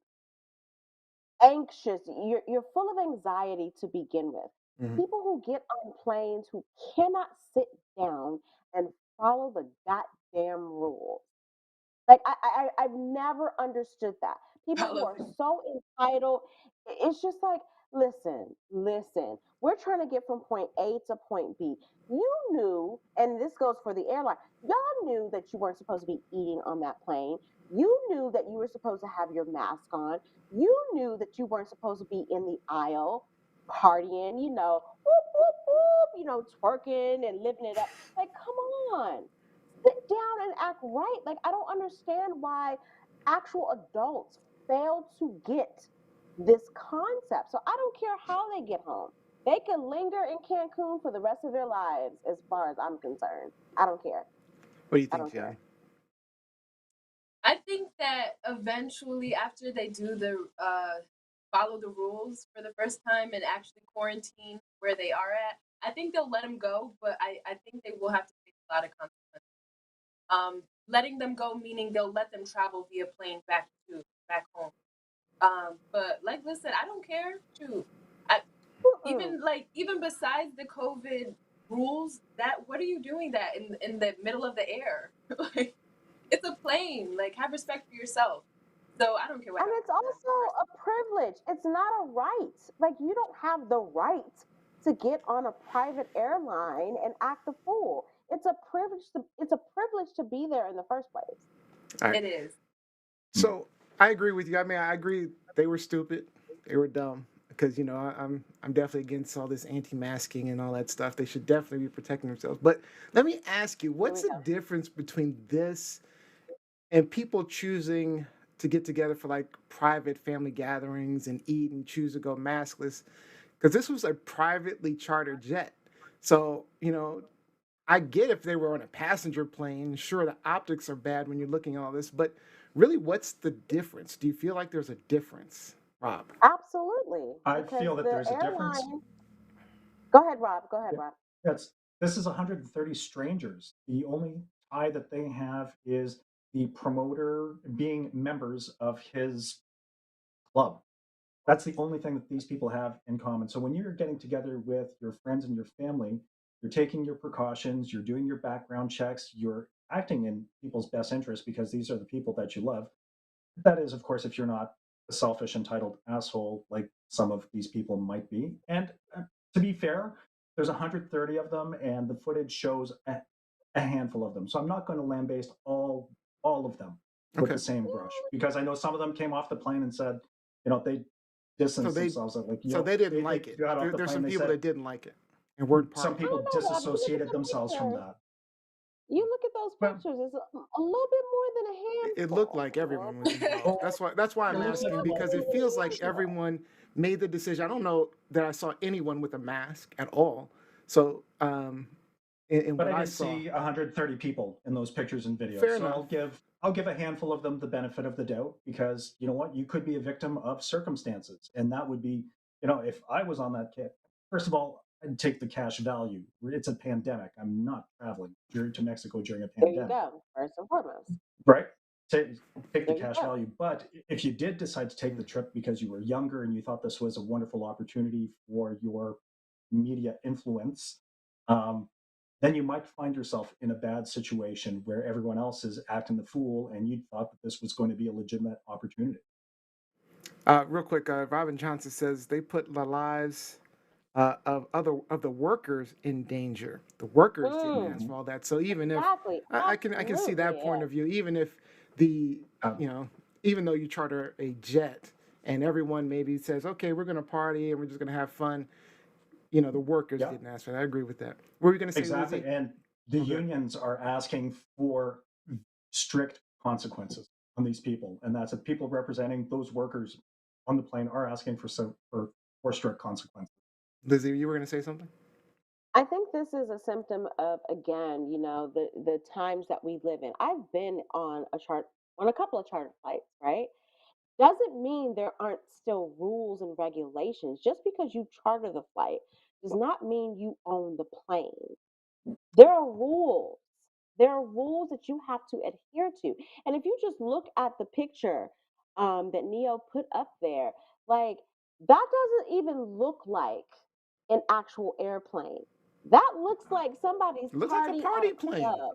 anxious, you're full of anxiety to begin with. Mhm. People who get on planes who cannot sit down and follow the goddamn rules. Like I've never understood that. People who Follow are them. so entitled. It's just like Listen. We're trying to get from point A to point B. You knew, and this goes for the airline, y'all knew that you weren't supposed to be eating on that plane. You knew that you were supposed to have your mask on. You knew that you weren't supposed to be in the aisle partying, whoop, whoop, whoop, twerking and living it up. Like, come on. Sit down and act right. Like, I don't understand why actual adults fail to get this concept. So I don't care how they get home. They can linger in Cancun for the rest of their lives, as far as I'm concerned. I don't care. What do you I think, don't care. Tiani? I think that eventually, after they do the follow the rules for the first time and actually quarantine where they are at, I think they'll let them go. But I think they will have to face a lot of consequences. Letting them go meaning they'll let them travel via plane back home. But like listen, I don't care. Shoot, I, Mm-mm. even besides the COVID rules, that what are you doing that in the middle of the air? Like it's a plane. Like have respect for yourself. So I don't care what And happens it's to them. also a privilege. It's not a right. Like, you don't have the right to get on a private airline and act a fool. It's a privilege to be there in the first place. All right. It is. So I agree with you. I mean, I agree they were stupid. They were dumb. Because I'm definitely against all this anti-masking and all that stuff. They should definitely be protecting themselves. But let me ask you, Here what's we the go. difference between this and people choosing to get together for like private family gatherings and eat and choose to go maskless? Because this was a privately chartered jet. So, I get if they were on a passenger plane. Sure, the optics are bad when you're looking at all this, but really, what's the difference? Do you feel like there's a difference, Rob? Absolutely. I Because feel that the there's a difference. airline. Go ahead, Rob. Go ahead, Yeah, Rob. That's this is 130 strangers. The only tie that they have is the promoter being members of his club. That's the only thing that these people have in common. So when you're getting together with your friends and your family, you're taking your precautions, you're doing your background checks, you're acting in people's best interest because these are the people that you love. That is, of course, if you're not a selfish, entitled asshole like some of these people might be. And to be fair, there's 130 of them, and the footage shows a handful of them. So I'm not going to lambaste all of them with Okay. the same brush because I know some of them came off the plane and said, they So distanced they themselves. Like, so they didn't they like it. got off the There's plane. some They people said that didn't like it and weren't some partying. I people don't know, Rob. You look at disassociated the themselves from pictures. that. You look at those Well, pictures. It's a little bit more than a It looked handful. like everyone was involved. oh, That's why it I'm looks like asking a lot because of it people feels like try. everyone made the decision. I don't know that I saw anyone with a mask at all. So in But what I I did saw, see 130 people in those pictures and videos. fair So enough. I'll give a handful of them the benefit of the doubt because you know what, you could be a victim of circumstances, and that would be, if I was on that kit. First of all, I'd take the cash value. It's a pandemic. I'm not traveling to Mexico during a There you pandemic, go. First and foremost. right? Take the There you cash go. value. But if you did decide to take the trip because you were younger and you thought this was a wonderful opportunity for your media influence, um, then you might find yourself in a bad situation where everyone else is acting the fool and you thought that this was going to be a legitimate opportunity. Real quick, Robin Johnson says they put the lives of the workers in danger. The workers didn't ask Mm, Mhm. for all that. So even if exactly. I can see that Absolutely. point of view, even if the Um, you know even though you charter a jet and everyone maybe says, okay, we're going to party and we're just going to have fun. The workers yeah, didn't ask for that. I agree with that. What were you going to say, exactly. Lizzie? And the Okay. unions are asking for strict consequences on these people. And that's if people representing those workers on the plane are asking for strict consequences. Lizzie, you were going to say something? I think this is a symptom of, again, the times that we live in. I've been on a couple of charter flights, right? Doesn't mean there aren't still rules and regulations. Just because you charter the flight does not mean you own the plane. There are rules. There are rules that you have to adhere to. And if you just look at the picture that Neo put up there, like, that doesn't even look like an actual airplane. That looks like somebody's It looks like a party at a party plane. club.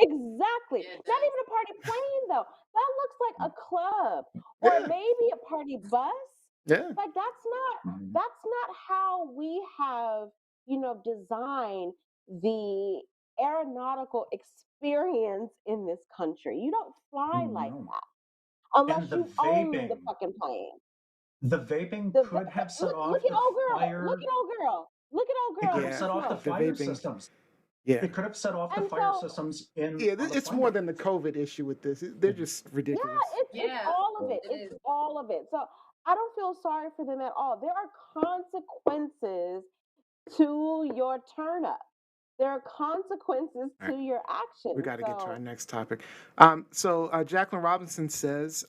Exactly. Yeah, it Not does. even a party plane though. That looks like a club or Yeah, maybe a party bus. Yeah. Like Mhm. that's not how we have, designed the aeronautical experience in this country. You don't fly like No. that unless And the you own the vaping, fucking plane. the vaping could have set Look off at the old girl. Look fire. at old girl. Look at old It girl could with have the Yeah. set off the smoke. The fire vaping. systems. Yeah. It could have set off the And fire so systems Yeah, on the it's plane more deck. than the COVID issue with this. They're just yeah, ridiculous. it's Yeah, all of it. it It's is. all of it. So I don't feel sorry for them at all. There are consequences to your turn up. There are consequences All to right. your We actions. got to get to our So next topic. Jacqueline Robinson says,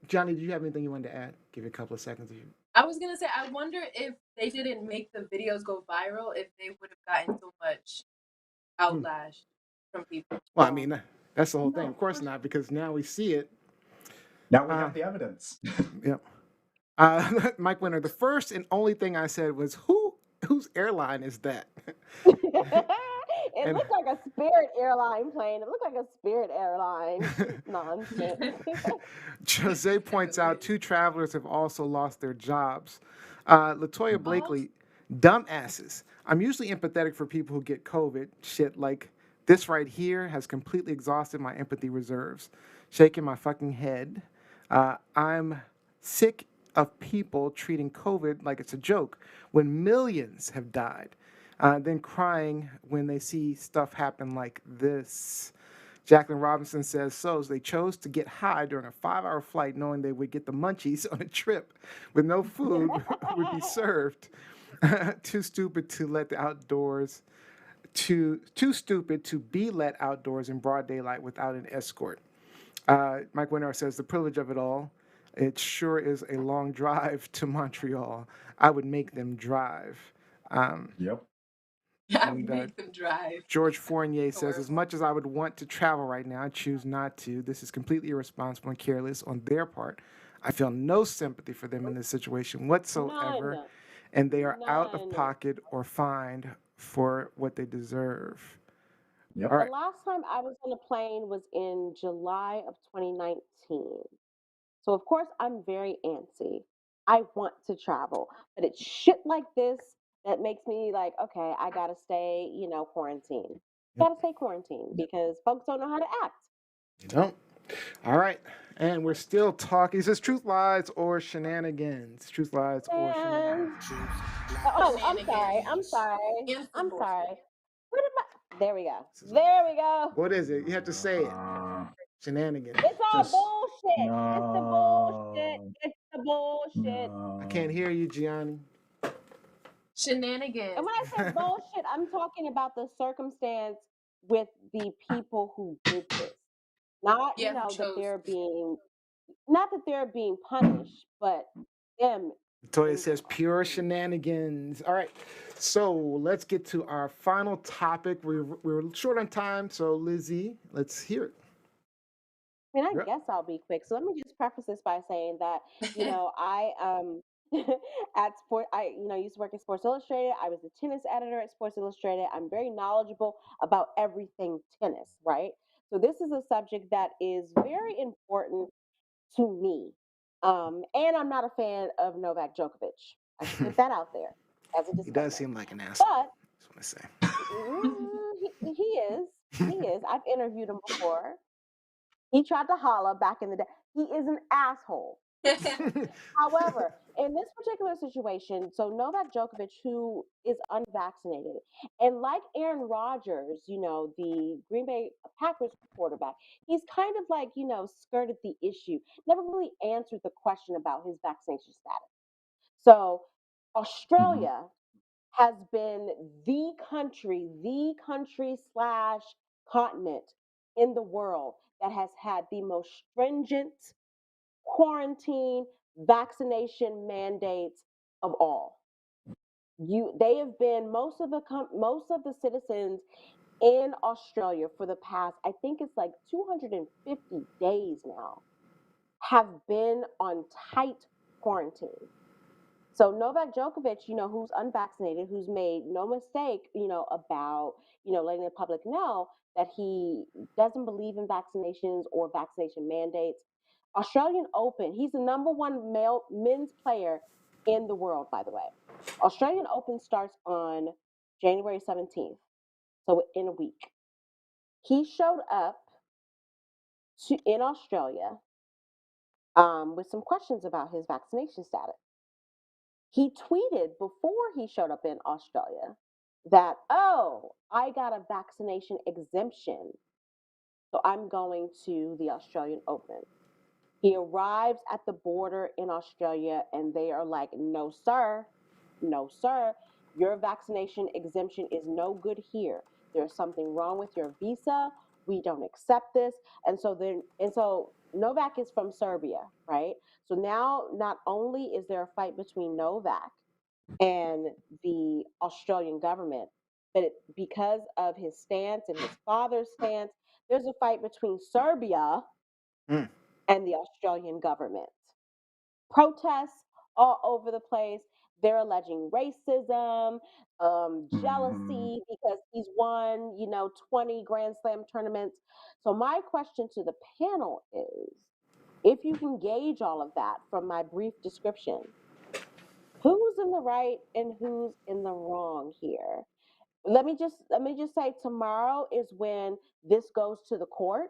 Johnny, do you have anything you wanted to add? Give you a couple of seconds. I was gonna say, I wonder if they didn't make the videos go viral, if they would have gotten so much Hmm. outlash from people. Well, I yeah. mean, that's the whole thing. No, Of course not, because now we see it. now we Uh, have the evidence. yep. Mike Winter, the first and only thing I said was, whose airline is that? It And looked like a Spirit airline plane. It looked like a Spirit airline nonsense. Jose points out 2 travelers have also lost their jobs. Latoya Oh, Blakely, dumbasses. I'm usually empathetic for people who get COVID. Shit like this right here has completely exhausted my empathy reserves. Shaking my fucking head. I'm sick of people treating COVID like it's a joke when millions have died. Then crying when they see stuff happen like this. Jacqueline Robinson says, so they chose to get high during a 5-hour flight knowing they would get the munchies on a trip with no food would be served. Too stupid to let the outdoors, too stupid to be let outdoors in broad daylight without an escort. Mike Winner says, the privilege of it all. It sure is a long drive to Montreal. I would make them drive. Um, Yep. I and would make them drive. George Fournier says, as Horrible. much as I would want to travel right now, I choose not to. This is completely irresponsible and careless on their part. I feel no sympathy for them in this situation whatsoever, None. and they are out of None. pocket or fined for what they deserve. Yep. All The right. last time I was on a plane was in July of 2019. So of course I'm very antsy. I want to travel, but it's shit like this that makes me like, okay, I gotta stay, quarantined. Yep. Gotta stay quarantined because folks don't know how to act. You don't? All right. And we're still talking. Is this truth, lies, or shenanigans? Truth, lies, or And shenanigans? oh, I'm sorry. I'm Shenanigans. sorry. And some I'm bullshit. sorry. Where did my? There we go. This is There we go. What is it? You have to say it. Uh, Shenanigans. It's all just bullshit. It's the bullshit. no, It's the bullshit. I can't no. hear you, Gianni. And Shenanigans. when I say bullshit, I'm talking about the circumstance with the people who did this. Not, Yeah, who that chose? they're being, not that they're being punished, but them Toya in says general. pure shenanigans. All right. So let's get to our final topic. We're short on time. So, Lizzie, let's hear it. I mean, I Yep. guess I'll be quick. So let me just preface this by saying that, I at sport I used to work at Sports Illustrated. I was the tennis editor at Sports Illustrated. I'm very knowledgeable about everything tennis, right? So this is a subject that is very important to me. And I'm not a fan of Novak Djokovic. I should put that out there as a He does disclaimer. seem like an asshole. But That's what he is. I He say. is. I've interviewed him before. He tried to holla back in the day. He is an asshole. However, in this particular situation, so Novak Djokovic, who is unvaccinated, and like Aaron Rodgers, the Green Bay Packers quarterback, he's kind of like, skirted the issue, never really answered the question about his vaccination status. So Mhm. Australia has been the country slash continent in the world that has had the most stringent quarantine vaccination mandates of all. They have been most of the citizens in Australia for the past, I think it's like 250 days now, have been on tight quarantine. So Novak Djokovic, who's unvaccinated, who's made no mistake, about, letting the public know that he doesn't believe in vaccinations or vaccination mandates. Australian Open. He's the number one male men's player in the world, by the way. Australian Open starts on January 17th, so in a week. He showed up in Australia with some questions about his vaccination status. He tweeted before he showed up in Australia that, oh, I got a vaccination exemption, so I'm going to the Australian Open. He arrives at the border in Australia and they are like, no, sir, no, sir, your vaccination exemption is no good here. There's something wrong with your visa. We don't accept this. And so Novak is from Serbia, right? So now not only is there a fight between Novak and the Australian government, but because of his stance and his father's stance, there's a fight between Serbia Mm. and the Australian government. Protests all over the place. They're alleging racism, jealousy because he's won, 20 Grand Slam tournaments. So my question to the panel is, if you can gauge all of that from my brief description, who's in the right and who's in the wrong here? Let me just say tomorrow is when this goes to the court.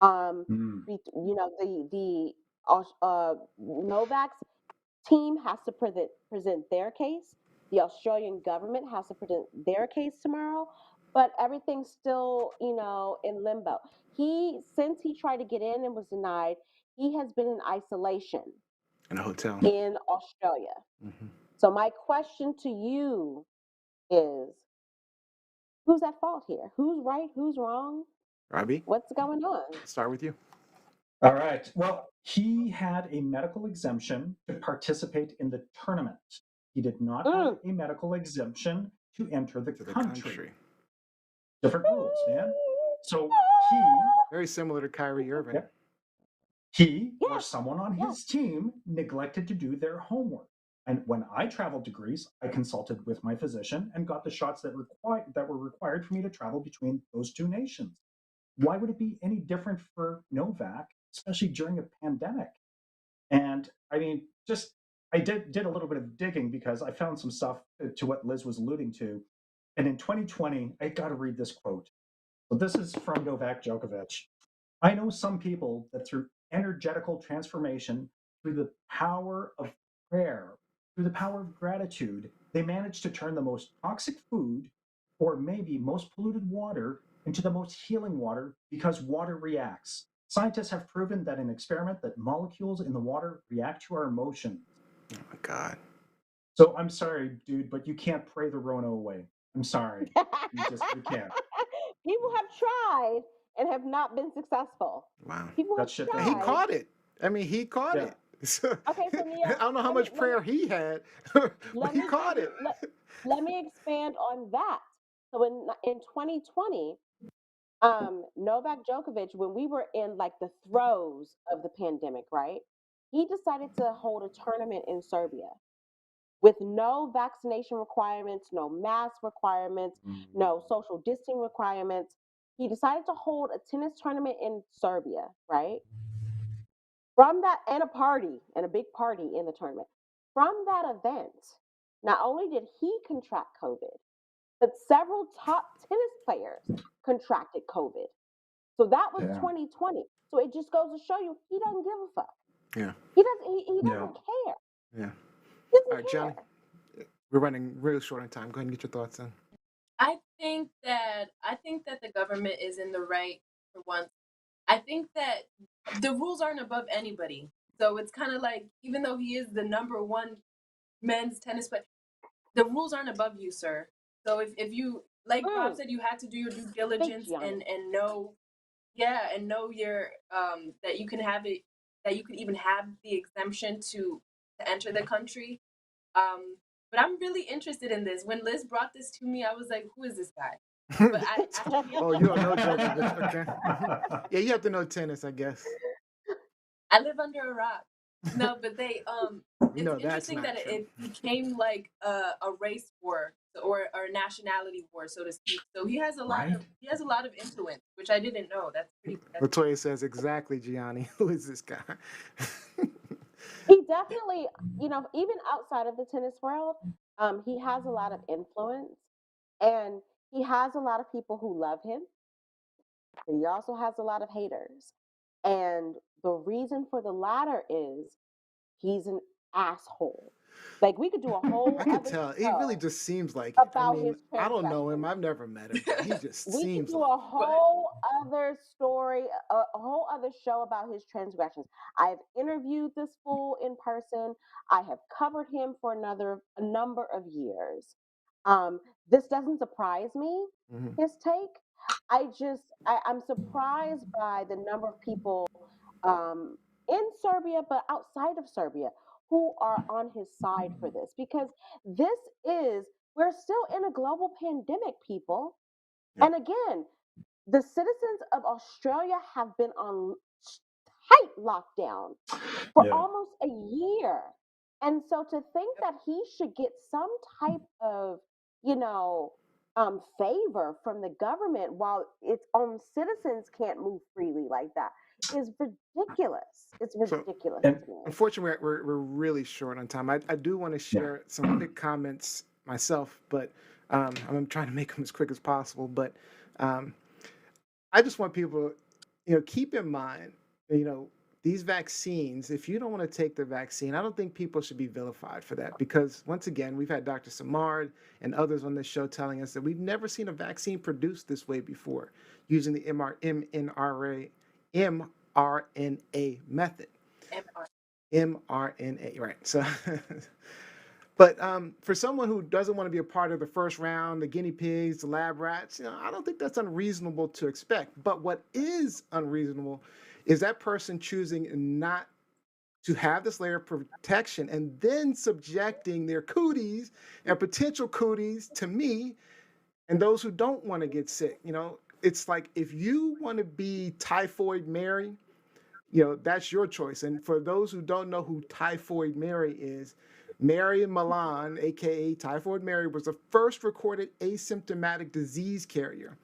The Novak's team has to present their case. The Australian government has to present their case tomorrow, but everything's still, in limbo. Since he tried to get in and was denied, he has been in isolation In a hotel. in Australia. Mm-hmm. So my question to you is, who's at fault here? Who's right? Who's wrong? Robbie, What's going on? start with you. All right. Well, he had a medical exemption to participate in the tournament. He did not have a medical exemption to enter the country. Different rules, man. So very similar to Kyrie Irving. He or someone on his team neglected to do their homework. And when I traveled to Greece, I consulted with my physician and got the shots that were required for me to travel between those two nations. Why would it be any different for Novak, especially during a pandemic? And I mean, I did a little bit of digging because I found some stuff to what Liz was alluding to. And in 2020, I got to read this quote. So this is from Novak Djokovic. I know some people that through energetical transformation, through the power of prayer, through the power of gratitude, they manage to turn the most toxic food or maybe most polluted water into the most healing water because water reacts. Scientists have proven that in experiment that molecules in the water react to our emotions. Oh my God. So I'm sorry, dude, but you can't pray the Rona away. I'm sorry. You can't. People have tried and have not been successful. Wow. People have And tried. he caught it. I mean, he caught it. Okay, so Neil, I don't know how much prayer he had, but he caught it. Let me expand on that. So in 2020, Novak Djokovic, when we were in like the throes of the pandemic, right? He decided to hold a tournament in Serbia with no vaccination requirements, no mask requirements, no social distancing requirements. He decided to hold a tennis tournament in Serbia, right? From that, and a big party in the tournament. From that event, not only did he contract COVID, but several top tennis players contracted COVID. So that was 2020. So it just goes to show you he doesn't give a fuck. Yeah. He doesn't care. Yeah. He All right, Johnny. We're running real short on time. Go ahead and get your thoughts in. I think that the government is in the right for once. I think that the rules aren't above anybody. So it's kind of like, even though he is the number one men's tennis player, the rules aren't above you, sir. So if you, like Rob said, you had to do your due diligence and know, and know your that you can have it, that you could even have the exemption to enter the country. But I'm really interested in this. When Liz brought this to me, I was like, who is this guy? But oh, you don't know Djokovic. Okay. Yeah, you have to know tennis, I guess. I live under a rock. No, but they it's No, that's interesting not that true. it became like a race war or a nationality war, so to speak. So he has a lot Right? of influence, which I didn't know. That's pretty. Latoya says exactly, Gianni. Who is this guy? He definitely, even outside of the tennis world, he has a lot of influence, and he has a lot of people who love him. But he also has a lot of haters, and the reason for the latter is he's an asshole. Like we could do a whole I could other tell. He really show just seems like it. I about mean, his I don't know him. transgressions. I've never met him, but he just We could seems do like a it. whole other story, a whole other show about his transgressions. I have interviewed this fool in person. I have covered him for a number of years. This doesn't surprise me, Mhm. his take. I'm surprised by the number of people um, in Serbia, but outside of Serbia, who are on his side for this, because this is, we're still in a global pandemic, people. Yeah. And again, the citizens of Australia have been on tight lockdown for Yeah. almost a year. And so to think that he should get some type of, you know, favor from the government while its own citizens can't move freely like that is ridiculous. It's So ridiculous And to me. unfortunately, we're really short on time. I do want to yeah. share some quick comments myself, but I'm trying to make them as quick as possible. But um, I just want people, keep in mind, these vaccines. If you don't want to take the vaccine, I don't think people should be vilified for that because once again, we've had Dr. Samard and others on this show telling us that we've never seen a vaccine produced this way before using the mRNA method. mRNA, right? So, but for someone who doesn't want to be a part of the first round, the guinea pigs, the lab rats, I don't think that's unreasonable to expect. But what is unreasonable is that person choosing not to have this layer of protection and then subjecting their cooties and potential cooties to me and those who don't want to get sick. It's like if you want to be Typhoid Mary, that's your choice. And for those who don't know who Typhoid Mary is, Mary Milan, aka Typhoid Mary, was the first recorded asymptomatic disease carrier.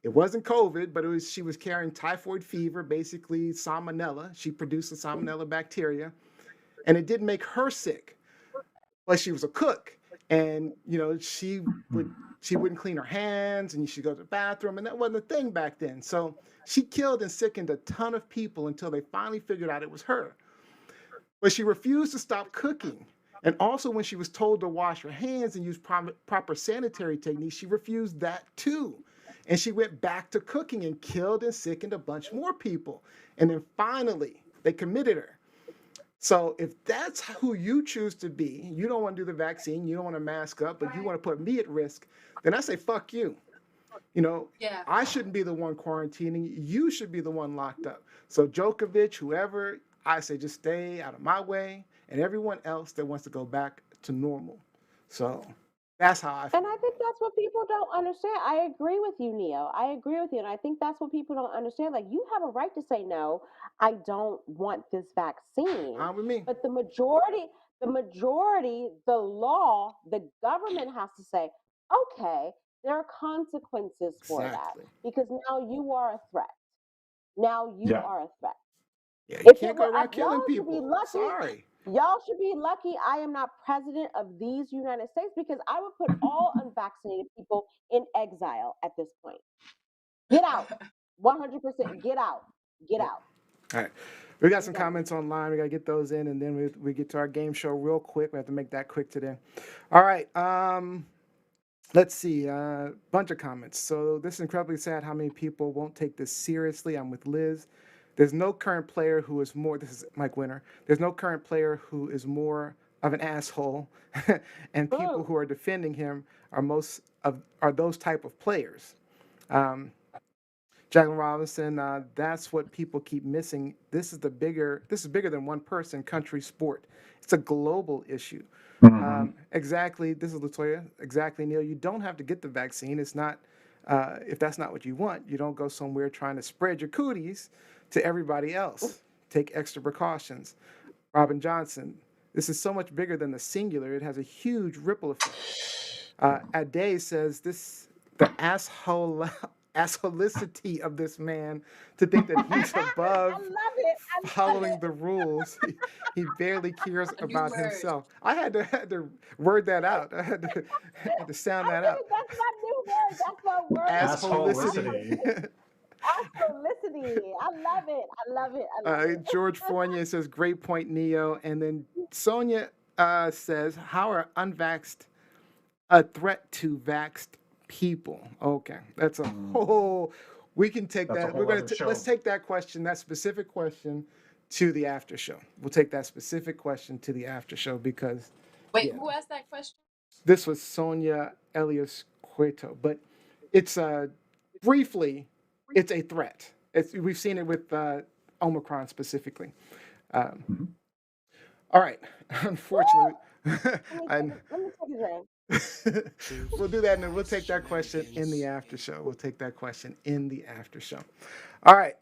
It wasn't COVID, but she was carrying typhoid fever, basically salmonella. She produced the salmonella bacteria, and it didn't make her sick. But she was a cook, and she wouldn't clean her hands, and she'd go to the bathroom, and that wasn't a thing back then. So she killed and sickened a ton of people until they finally figured out it was her. But she refused to stop cooking. And also, when she was told to wash her hands and use proper sanitary techniques, she refused that too. And she went back to cooking and killed and sickened a bunch more people. And then finally, they committed her. So if that's who you choose to be, you don't want to do the vaccine, you don't want to mask up, but you want to put me at risk, then I say, fuck you. Yeah. I shouldn't be the one quarantining. You should be the one locked up. So Djokovic, whoever, I say just stay out of my way, and everyone else that wants to go back to normal. So that's how I feel. And I think that's what people don't understand. I agree with you, Neo. I agree with you. And I think that's what people don't understand. Like, you have a right to say, no, I don't want this vaccine. Fine with me. But the majority, the law, the government has to say, okay, there are consequences for that Exactly. because now you are a threat. Now you Yeah. are a threat. Yeah, you If it can't go were around up, y'all killing should be people. lucky. Sorry. Y'all should be lucky I am not president of these United States because I would put all unvaccinated people in exile at this point. Get out. 100% get out. Get Yep. out. All right. We got I'm some done. comments online. We got to get those in, and then we get to our game show real quick. We have to make that quick today. All right. Let's see. Bunch of comments. So this is incredibly sad how many people won't take this seriously. I'm with Liz. There's no current player who is more. This is Mike Winter. There's no current player who is more of an asshole, and people who are defending him are those type of players. Um, Jacqueline Robinson, that's what people keep missing. This is bigger than one person, country, sport. It's a global issue. Exactly. This is Latoya. Exactly, Neil. You don't have to get the vaccine. It's not, if that's not what you want, you don't go somewhere trying to spread your cooties to everybody else. Take extra precautions. Robin Johnson, this is so much bigger than the singular. It has a huge ripple effect. Ade says the assholicity of this man to think that he's above I love it. I love following it. the rules. He barely cares A new about word. himself. I had to word that out. I had to sound that out. That's my new word. That's my word. Assholicity. Assholicity. I love it. I love it. I love it. George Fournier says, great point, Neo. And then Sonia says, how are unvaxxed a threat to vaxxed people? Okay, that's a whole. We can take That's a that. whole We're gonna other show. let's take that question, that specific question, to the after show. We'll take that specific question to the after show because Wait, yeah. who asked that question? This was Sonia Elias Cueto, but it's briefly, it's a threat. We've seen it with Omicron specifically. All right, unfortunately, Let me take his name. we'll do that, and then we'll take that question in the after show. We'll take that question in the after show. All right,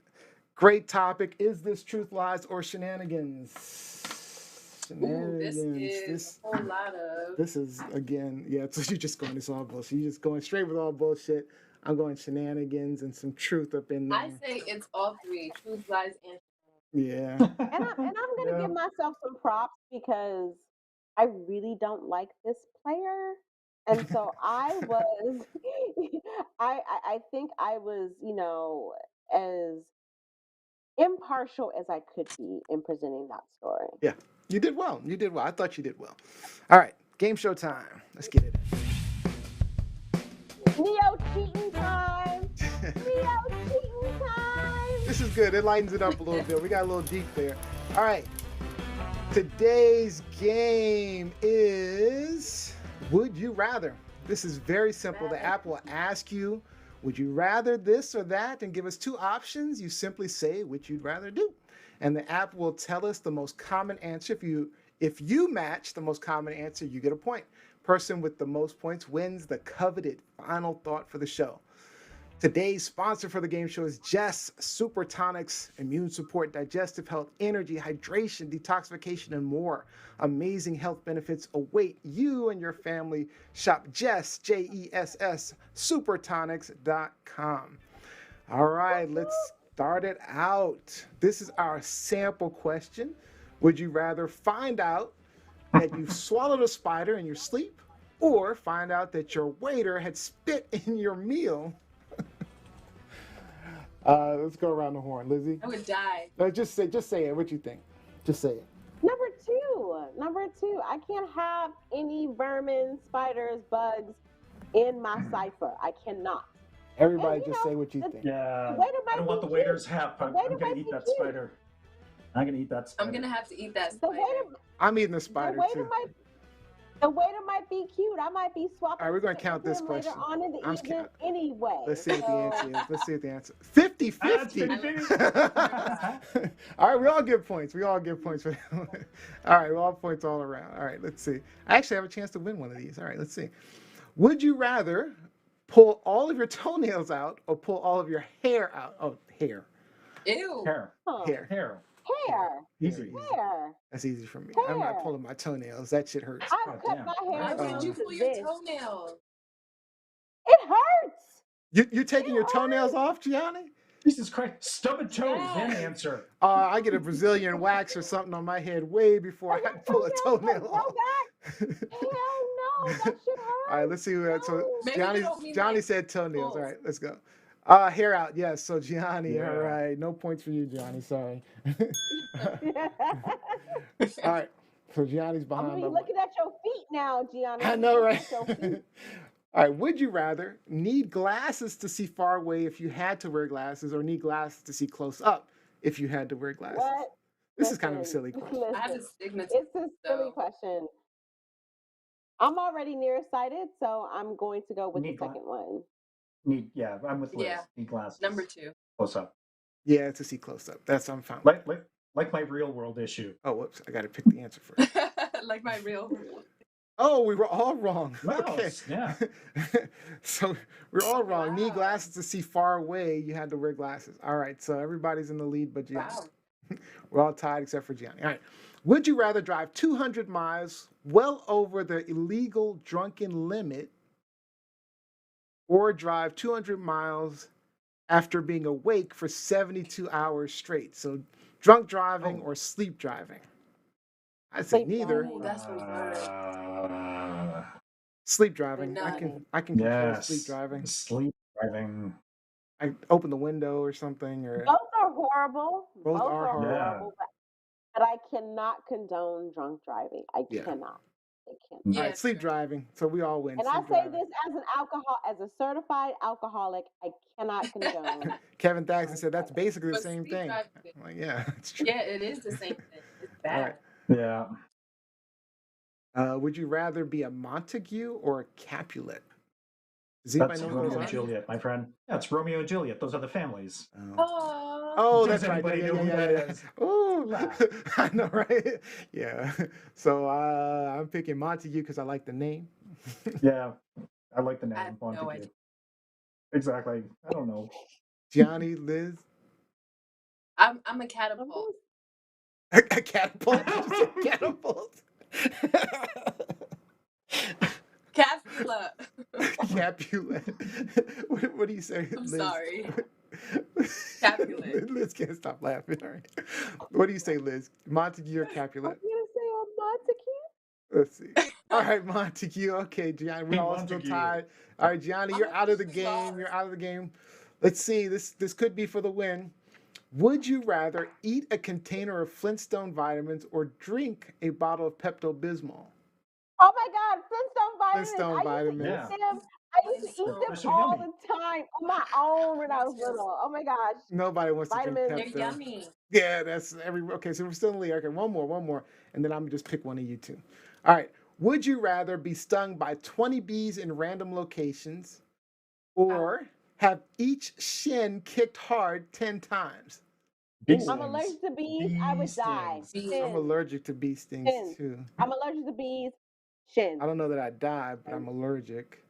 great topic. Is this truth, lies, or shenanigans? Ooh, this is a whole lot of. This is again, yeah. So you're just going, it's all bullshit. You're just going straight with all bullshit. I'm going shenanigans and some truth up in there. I say it's all three: truth, lies, and. Yeah. And I'm gonna give myself some props because I really don't like this player. And so I was I think I was, as impartial as I could be in presenting that story. Yeah. You did well. You did well. I thought you did well. All right. Game show time. Let's get it. Neo cheating time. Neo cheating time. This is good. It lightens it up a little bit. We got a little deep there. All right. Today's game is Would You Rather. This is very simple. The app will ask you, would you rather this or that? And give us two options. You simply say which you'd rather do. And the app will tell us the most common answer. If you match the most common answer, you get a point. Person with the most points wins the coveted final thought for the show. Today's sponsor for the game show is Jess Super Tonics, immune support, digestive health, energy, hydration, detoxification, and more. Amazing health benefits await you and your family. Shop Jess, Jess, supertonics.com. All right, let's start it out. This is our sample question. Would you rather find out that you swallowed a spider in your sleep or find out that your waiter had spit in your meal? Let's go around the horn, Lizzie. I would die. Just say it. What you think? Just say it. Number two, I can't have any vermin, spiders, bugs in my cipher. I cannot. Everybody And, just say what you think. Yeah. The waiter I might don't be want the cute. waiter's half. The I'm waiter going might to be eat that cute. spider. I'm going to eat that spider. I'm gonna have to eat that The spider. I'm eating the spider too. The waiter might be cute. I might be swapping. All right, we're gonna spit count with this him question. later on in the I'm evening scared. anyway. Let's see what the So, answer is. Let's see what the answer. 50-50. All right, we all give points. We all give points for that one. All right, we all points all around. All right, let's see. I actually have a chance to win one of these. All right, let's see. Would you rather pull all of your toenails out or pull all of your hair out? Oh, hair. Ew. Hair. Hair. Hair. hair. Easy. Hair. That's easy for me. I'm not Hair. pulling my toenails. That shit hurts. I Oh, cut damn. my hair Why down would you to pull your this. toenails? It hurts. You're taking your toenails off, Gianni? Jesus Christ. Stub a toe. Then Yes. answer. I get a Brazilian wax or something on my head way before I pull a toenail off. Hell no. That shit hurts. All right, let's see who that. So No. Maybe you don't mean Johnny like said toenails. pulls. All right, let's go. Hair out. Yes. So Gianni. Yeah. All right. No points for you, Gianni. Sorry. All right. So Gianni's I'm behind. gonna be by one. looking at your feet now, Gianni. I know, right? Looking at your feet. All right. Would you rather need glasses to see far away if you had to wear glasses, or need glasses to see close up if you had to wear glasses? What? This is kind of a Listen, silly question. I have a listen. stigmatism. It's a silly So question. I'm already nearsighted, so I'm going to go with the Need gla- second one. Yeah, I'm with Liz. Yeah. Need glasses. number 2. Close up. Yeah, to see close up. That's I'm fine. with. Like my real world issue. Oh, whoops! I got to pick the answer first. Like my real. Oh, we were all wrong. Wow. Okay. Yeah. So we're all wrong. Need Wow. glasses to see far away. You had to wear glasses. All right. So everybody's in the lead, but you. Wow. We're all tied except for Gianni. All right. Would you rather drive 200 miles well over the illegal drunken limit or drive 200 miles after being awake for 72 hours straight? So drunk driving or sleep driving? I'd say Sleep neither. driving. Ooh, that's the word. Sleep driving. None. I can control sleep Yes, driving. sleep driving. I open the window or something, or Both are horrible. both Both are are horrible. Yeah. horrible, but I cannot condone drunk driving. I Yeah. cannot. I can't. All Yeah, right, sleep driving. So we all win. And I Sleep say driving. this as a certified alcoholic, I cannot condone. Kevin Thaxton said that's basically the but same sleep thing. driving. I'm like, yeah, it's true. Yeah, it is the same thing. It's All bad. right. Yeah. Would you rather be a Montague or a Capulet? Does That's anybody know what Romeo those and are? Juliet, my friend. Yeah, it's Romeo and Juliet. Those are the families. Oh, Oh, Does that's right. anybody Yeah, know who yeah, that yeah. is? Ooh, Laugh. I know, right? Yeah. So I'm picking Montague because I like the name. Yeah, I like the I name have no Montague. idea. Exactly. I don't know. Gianni, Liz, I'm a catapult. a catapult. Did you say catapult? Capula. Capulet. What do you say, I'm Liz? sorry. Capulet. Liz can't stop laughing. All right. What do you say, Liz? Montague or I'm Capulet? gonna say a Montague. Let's see. All right, Montague. Okay, Gianni, we're all still Montague. tied. All right, Gianni, you're I'm out of the officially game. lost. You're out of the game. Let's see. This could be for the win. Would you rather eat a container of Flintstone vitamins or drink a bottle of Pepto-Bismol? Oh my God, Flintstone vitamins. Flintstone I used to vitamins. eat Yeah. them. I used to eat Flintstone. them They're so all yummy. the time on my own when I was little. Oh my gosh. Nobody wants to drink Vitamins. They're Pepto. yummy. Yeah, that's every. Okay, so we're still in the lead. Okay, one more, and then I'm gonna just pick one of you two. All right. Would you rather be stung by 20 bees in random locations, or have each shin kicked hard 10 times? Bee I'm stings. allergic to bees. I Bee would die. stings. Bees. I'm Shins. allergic to bee stings Shins. too. I'm allergic to bees. Shins. I don't know that I die, but I'm allergic.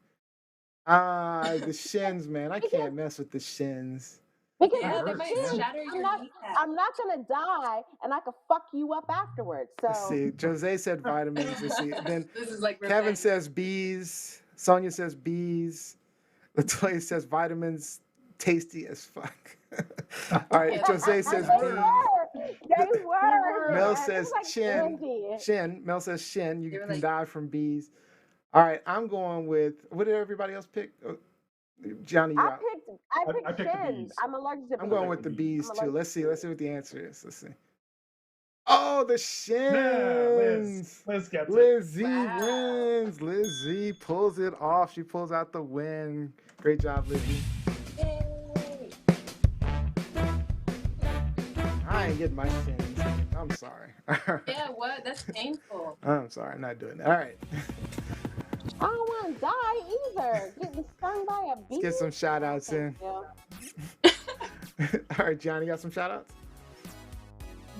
The shins, man. I can't mess with the shins. Because Yeah, they hurts, might man. shatter I'm your not kneecap. I'm not gonna die and I could fuck you up afterwards. Let's So see. Jose said vitamins. Let's see. Then This is like Kevin revenge. says bees. Sonia says bees. Latoya says vitamins. Tasty as fuck. All right. Yeah, Jose says they bees. were. They were. Mel man. It says was like chin. candy. Shin. Mel says shin. You They were can like- die from bees. All right. I'm going with. What did everybody else pick? Johnny, you I out. picked I picked the shins. bees. I'm allergic to bees. I'm going with the bees I'm too. allergic Let's to see. Let's bees. see what the answer is. Let's see. Oh, the Yeah, Liz. shins. Liz gets it. Lizzie Wow. wins. Lizzie pulls it off. She pulls out the win. Great job, Lizzie. Yay. I ain't getting my shins. I'm sorry. Yeah, what? That's painful. I'm sorry. I'm not doing that. All right. I don't want to die either. Getting stung by a bee. Let's get some shout outs in. Yeah. All right, Johnny, got some shout outs?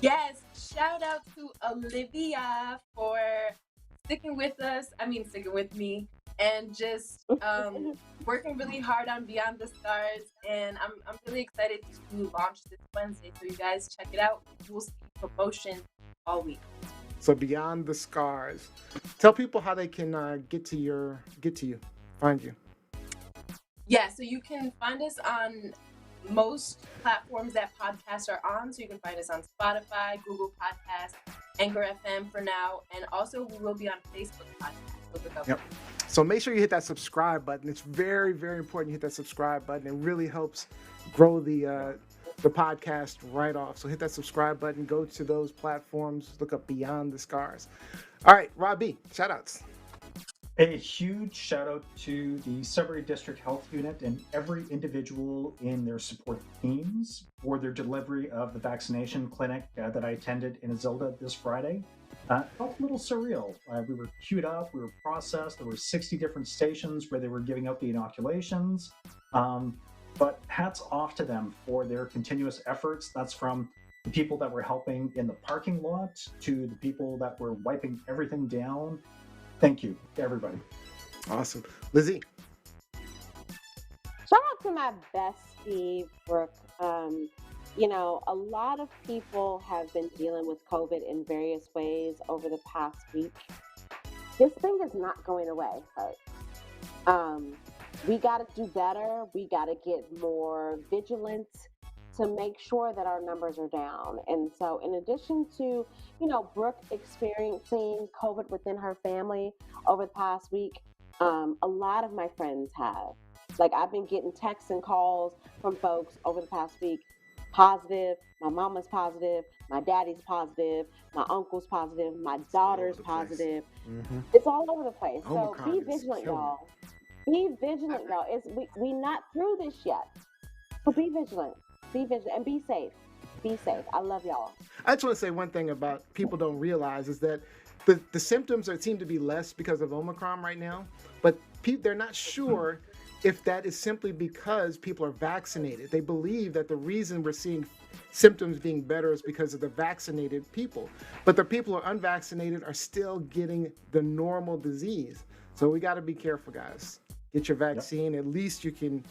Yes, shout out to Olivia for sticking with me, and just working really hard on Beyond the Stars. And I'm really excited to launch this Wednesday, so you guys check it out. We'll see promotion all week. So Beyond the Scars. Tell people how they can get to you, find you. Yeah, so you can find us on most platforms that podcasts are on. So you can find us on Spotify, Google Podcasts, Anchor FM for now, and also we will be on Facebook Podcasts. So look up. Yep. So make sure you hit that subscribe button. It's very, very important you hit that subscribe button. It really helps grow the podcast right off. So hit that subscribe button. Go to those platforms. Look up Beyond the Scars. All right, Rob B, shout outs. A huge shout out to the Sudbury District Health Unit and every individual in their support teams for their delivery of the vaccination clinic that I attended in Azilda this Friday. Felt a little surreal. We were queued up, we were processed. There were 60 different stations where they were giving out the inoculations. But hats off to them for their continuous efforts. That's from the people that were helping in the parking lot to the people that were wiping everything down. Thank you to everybody. Awesome. Lizzie. Shout out to my bestie, Brooke. You know, a lot of people have been dealing with COVID in various ways over the past week. This thing is not going away, folks. We got to do better. We got to get more vigilant to make sure that our numbers are down. And so, in addition to, Brooke experiencing COVID within her family over the past week, a lot of my friends have. Like, I've been getting texts and calls from folks over the past week positive. My mama's positive. My daddy's positive. My uncle's positive. My daughter's the place. positive. Mm-hmm. It's all over the place. So Omicron be is vigilant, killing y'all. Be vigilant, y'all. We not through this yet. So be vigilant. Be vigilant and be safe. Be safe. I love y'all. I just want to say one thing about people don't realize is that the symptoms seem to be less because of Omicron right now, but they're not sure if that is simply because people are vaccinated. They believe that the reason we're seeing symptoms being better is because of the vaccinated people, but the people who are unvaccinated are still getting the normal disease. So we got to be careful, guys. Get your vaccine. At least you can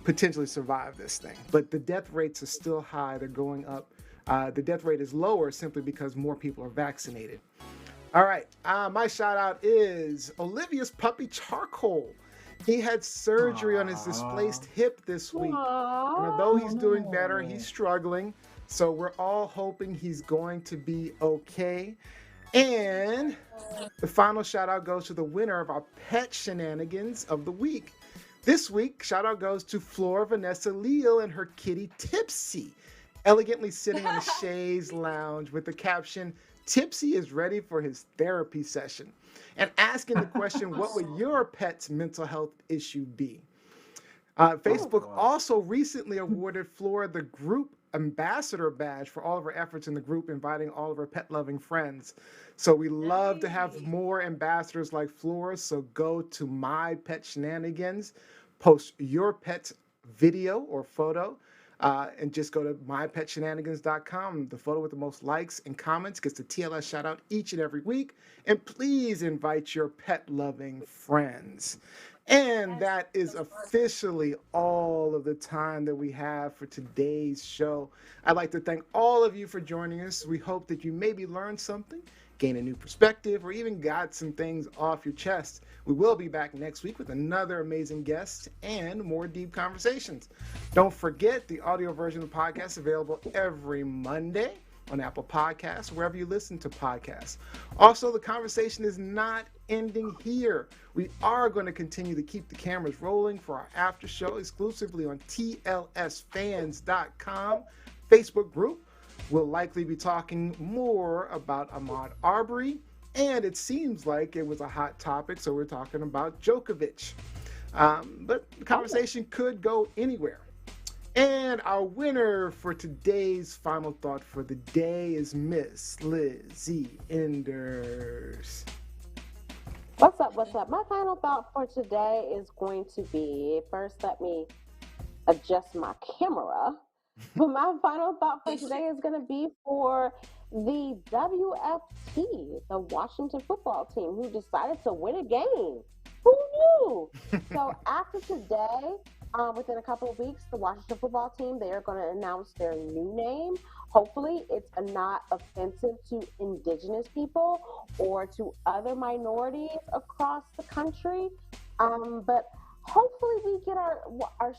potentially survive this thing. But the death rates are still high. They're going up. The death rate is lower simply because more people are vaccinated. All right. My shout out is Olivia's puppy Charcoal. He had surgery on his displaced hip this week. And although he's doing better, he's struggling. So we're all hoping he's going to be okay. And the final shout out goes to the winner of our pet shenanigans of the week. This week, shout out goes to Flora Vanessa Leal and her kitty Tipsy, elegantly sitting on a chaise lounge with the caption, "Tipsy is ready for his therapy session," and asking the question, what would your pet's mental health issue be? Facebook also recently awarded Flora the group ambassador badge for all of her efforts in the group, inviting all of her pet-loving friends. So we love to have more ambassadors like Flora. So go to My Pet Shenanigans, post your pet's video or photo, and just go to mypetshenanigans.com. The photo with the most likes and comments gets the TLS shout out each and every week. And please invite your pet-loving friends. And that is officially all of the time that we have for today's show. I'd like to thank all of you for joining us. We hope that you maybe learned something, gain a new perspective, or even got some things off your chest. We will be back next week with another amazing guest and more deep conversations. Don't forget the audio version of the podcast is available every Monday on Apple Podcasts, wherever you listen to podcasts. Also, the conversation is not ending here. We are going to continue to keep the cameras rolling for our after show exclusively on TLSfans.com Facebook group. We'll likely be talking more about Ahmaud Arbery, and it seems like it was a hot topic, so we're talking about Djokovic. But the conversation could go anywhere. And our winner for today's final thought for the day is Miss Lizzie Enders. What's up? What's up? My final thought for today is going to be, first let me adjust my camera. But my final thought for today is going to be for the WFT, the Washington football team, who decided to win a game. Who knew? So after today, within a couple of weeks, the Washington football team, they are going to announce their new name. Hopefully, it's not offensive to indigenous people or to other minorities across the country. But hopefully, we get our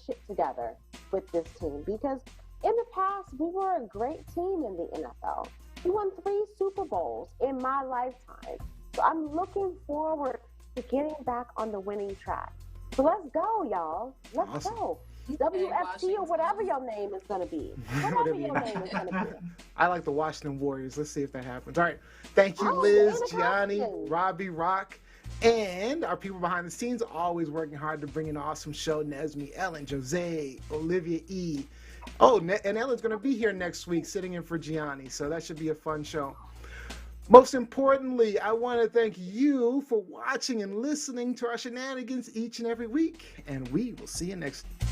shit together with this team, because in the past, we were a great team in the NFL. We won 3 Super Bowls in my lifetime. So I'm looking forward to getting back on the winning track. So let's go, y'all. Let's go. WFT or whatever your name is going to be. Whatever your name is going to be. I like the Washington Warriors. Let's see if that happens. All right. Thank you, Liz, Gianni, Robbie, Rock, and our people behind the scenes are always working hard to bring an awesome show. Nesme, Ellen, Jose, Olivia E. Oh, and Ellen's going to be here next week sitting in for Gianni. So that should be a fun show. Most importantly, I want to thank you for watching and listening to our shenanigans each and every week. And we will see you next week.